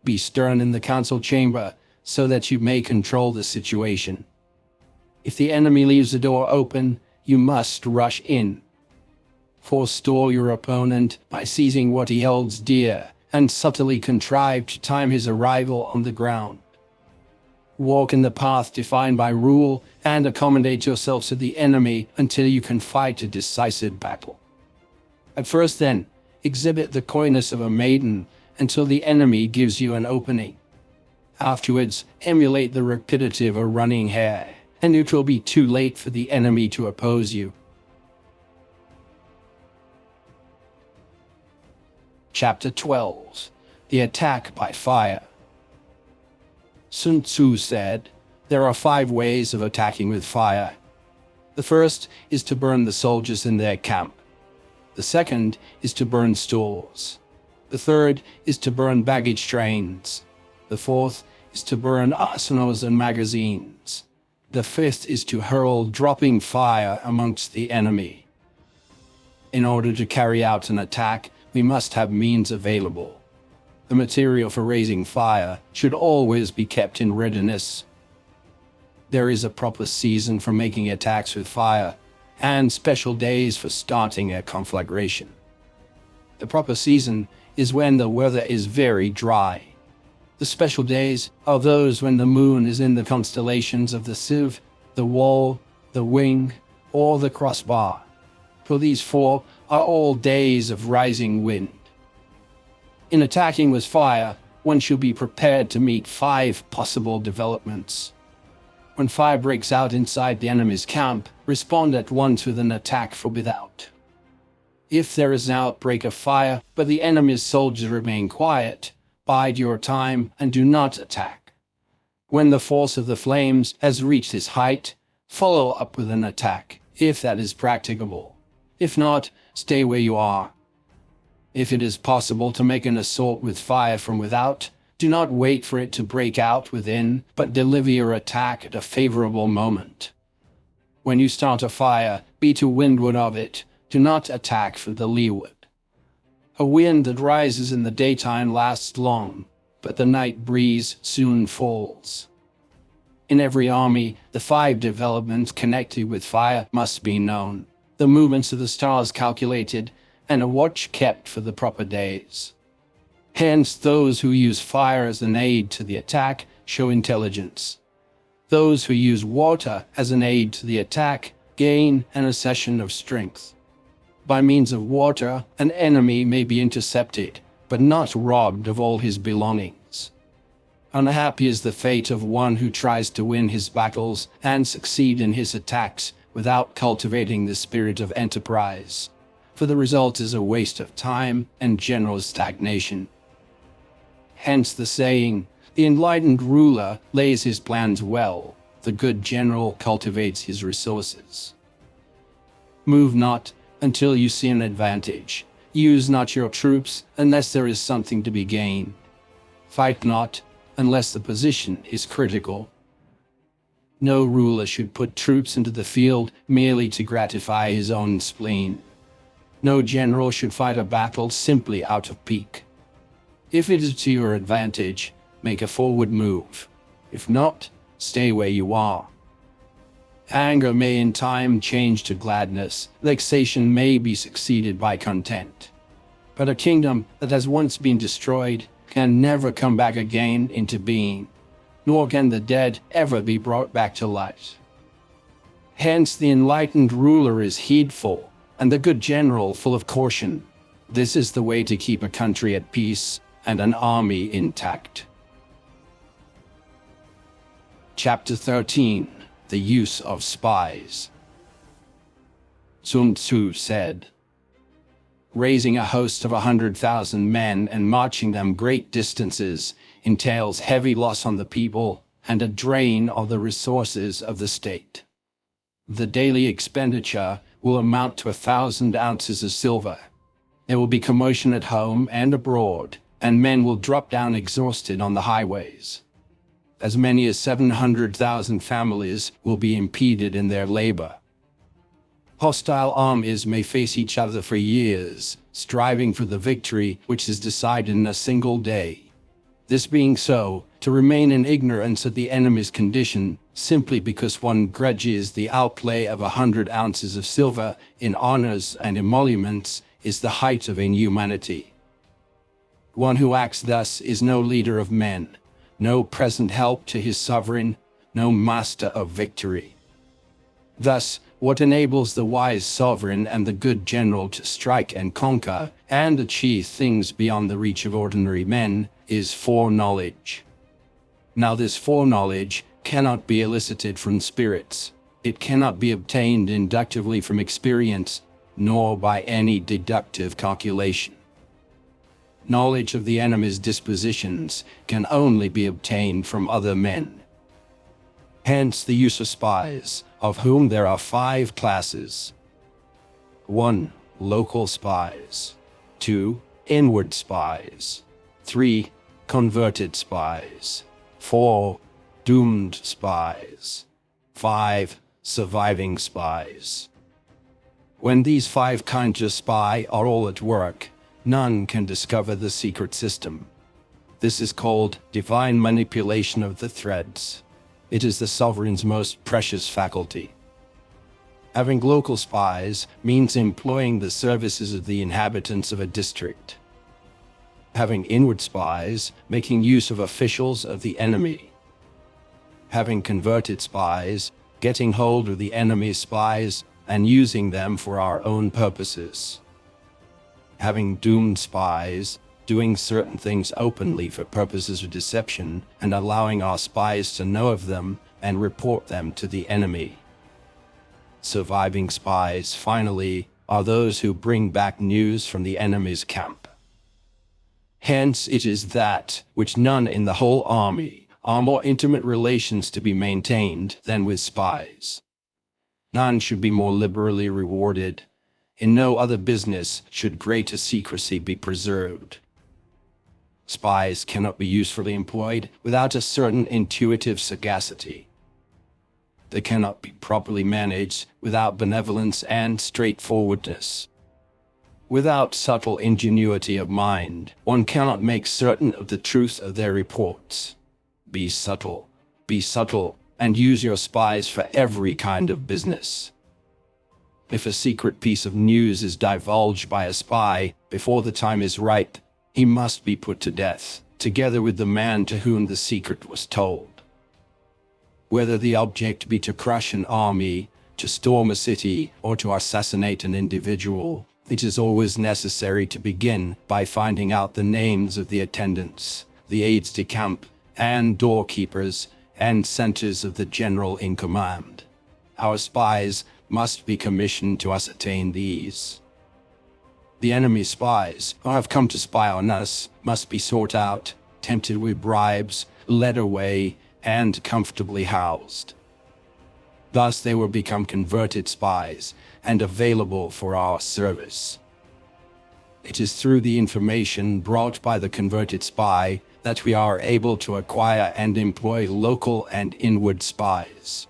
Be stern in the council chamber so that you may control the situation. If the enemy leaves the door open, you must rush in. Forestall your opponent by seizing what he holds dear, and subtly contrive to time his arrival on the ground. Walk in the path defined by rule, and accommodate yourselves to the enemy until you can fight a decisive battle. At first, then, exhibit the coyness of a maiden until the enemy gives you an opening. Afterwards, emulate the rapidity of a running hare, and it will be too late for the enemy to oppose you. Chapter 12. The Attack by Fire. Sun Tzu said, "There are 5 ways of attacking with fire. The first is to burn the soldiers in their camp. The second is to burn stores. The third is to burn baggage trains. The fourth is to burn arsenals and magazines. The fifth is to hurl dropping fire amongst the enemy." In order to carry out an attack, we must have means available. The material for raising fire should always be kept in readiness. There is a proper season for making attacks with fire, and special days for starting a conflagration. The proper season is when the weather is very dry. The special days are those when the moon is in the constellations of the sieve, the wall, the wing, or the crossbar. For these four are all days of rising wind. In attacking with fire, one should be prepared to meet 5 possible developments. When fire breaks out inside the enemy's camp, respond at once with an attack from without. If there is an outbreak of fire, but the enemy's soldiers remain quiet, bide your time and do not attack. When the force of the flames has reached its height, follow up with an attack, if that is practicable. If not, stay where you are. If it is possible to make an assault with fire from without, do not wait for it to break out within, but deliver your attack at a favorable moment. When you start a fire, be to windward of it. Do not attack from the leeward. A wind that rises in the daytime lasts long, but the night breeze soon falls. In every army, the 5 developments connected with fire must be known, the movements of the stars calculated, and a watch kept for the proper days. Hence, those who use fire as an aid to the attack show intelligence. Those who use water as an aid to the attack gain an accession of strength. By means of water, an enemy may be intercepted, but not robbed of all his belongings. Unhappy is the fate of one who tries to win his battles and succeed in his attacks without cultivating the spirit of enterprise, for the result is a waste of time and general stagnation. Hence the saying, the enlightened ruler lays his plans well, the good general cultivates his resources. Move not until you see an advantage. Use not your troops unless there is something to be gained. Fight not unless the position is critical. No ruler should put troops into the field merely to gratify his own spleen. No general should fight a battle simply out of pique. If it is to your advantage, make a forward move. If not, stay where you are. Anger may in time change to gladness, vexation may be succeeded by content. But a kingdom that has once been destroyed can never come back again into being, nor can the dead ever be brought back to life. Hence the enlightened ruler is heedful, and the good general full of caution. This is the way to keep a country at peace and an army intact. Chapter 13. The Use of Spies. Sun Tzu said, "Raising a host of 100,000 men and marching them great distances entails heavy loss on the people and a drain of the resources of the state. The daily expenditure will amount to 1,000 ounces of silver. There will be commotion at home and abroad, and men will drop down exhausted on the highways. As many as 700,000 families will be impeded in their labor. Hostile armies may face each other for years, striving for the victory which is decided in a single day. This being so, to remain in ignorance of the enemy's condition, simply because one grudges the outlay of 100 ounces of silver in honors and emoluments, is the height of inhumanity. One who acts thus is no leader of men, no present help to his sovereign, no master of victory. Thus, what enables the wise sovereign and the good general to strike and conquer and achieve things beyond the reach of ordinary men is foreknowledge. Now this foreknowledge cannot be elicited from spirits. It cannot be obtained inductively from experience, nor by any deductive calculation. Knowledge of the enemy's dispositions can only be obtained from other men. Hence the use of spies, of whom there are 5 classes. 1. Local spies. 2. Inward spies. 3. Converted spies. 4. Doomed spies. 5. Surviving spies. When these 5 kinds of spy are all at work, none can discover the secret system. This is called divine manipulation of the threads. It is the sovereign's most precious faculty. Having local spies means employing the services of the inhabitants of a district. Having inward spies, making use of officials of the enemy. Having converted spies, getting hold of the enemy's spies and using them for our own purposes. Having doomed spies, doing certain things openly for purposes of deception and allowing our spies to know of them and report them to the enemy. Surviving spies, finally, are those who bring back news from the enemy's camp. Hence, it is that which none in the whole army are more intimate relations to be maintained than with spies. None should be more liberally rewarded. In no other business should greater secrecy be preserved. Spies cannot be usefully employed without a certain intuitive sagacity. They cannot be properly managed without benevolence and straightforwardness. Without subtle ingenuity of mind, one cannot make certain of the truth of their reports. Be subtle, and use your spies for every kind of business. If a secret piece of news is divulged by a spy before the time is ripe, he must be put to death, together with the man to whom the secret was told. Whether the object be to crush an army, to storm a city, or to assassinate an individual, it is always necessary to begin by finding out the names of the attendants, the aides-de-camp, and doorkeepers, and centers of the general in command. Our spies must be commissioned to ascertain these. The enemy spies who have come to spy on us must be sought out, tempted with bribes, led away, and comfortably housed. Thus they will become converted spies and available for our service. It is through the information brought by the converted spy that we are able to acquire and employ local and inward spies.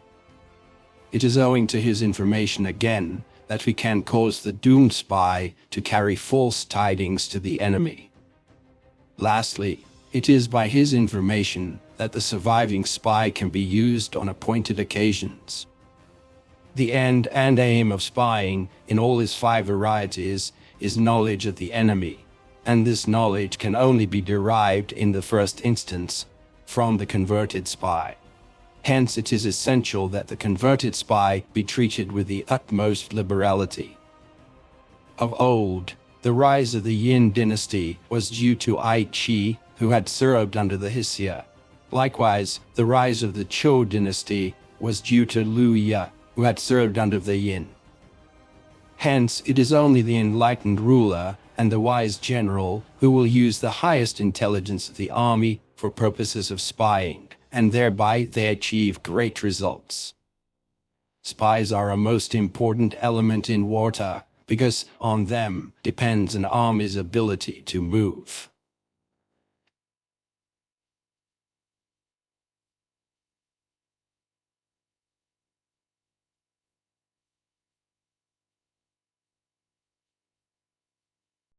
It is owing to his information again that we can cause the doomed spy to carry false tidings to the enemy. Lastly, it is by his information that the surviving spy can be used on appointed occasions. The end and aim of spying, in all its 5 varieties, is knowledge of the enemy, and this knowledge can only be derived in the first instance from the converted spy. Hence, it is essential that the converted spy be treated with the utmost liberality. Of old, the rise of the Yin dynasty was due to Ai Qi, who had served under the Hsia. Likewise, the rise of the Zhou dynasty was due to Liu Ye, who had served under the Yin. Hence, it is only the enlightened ruler and the wise general who will use the highest intelligence of the army for purposes of spying, and thereby they achieve great results. Spies are a most important element in warfare because on them depends an army's ability to move.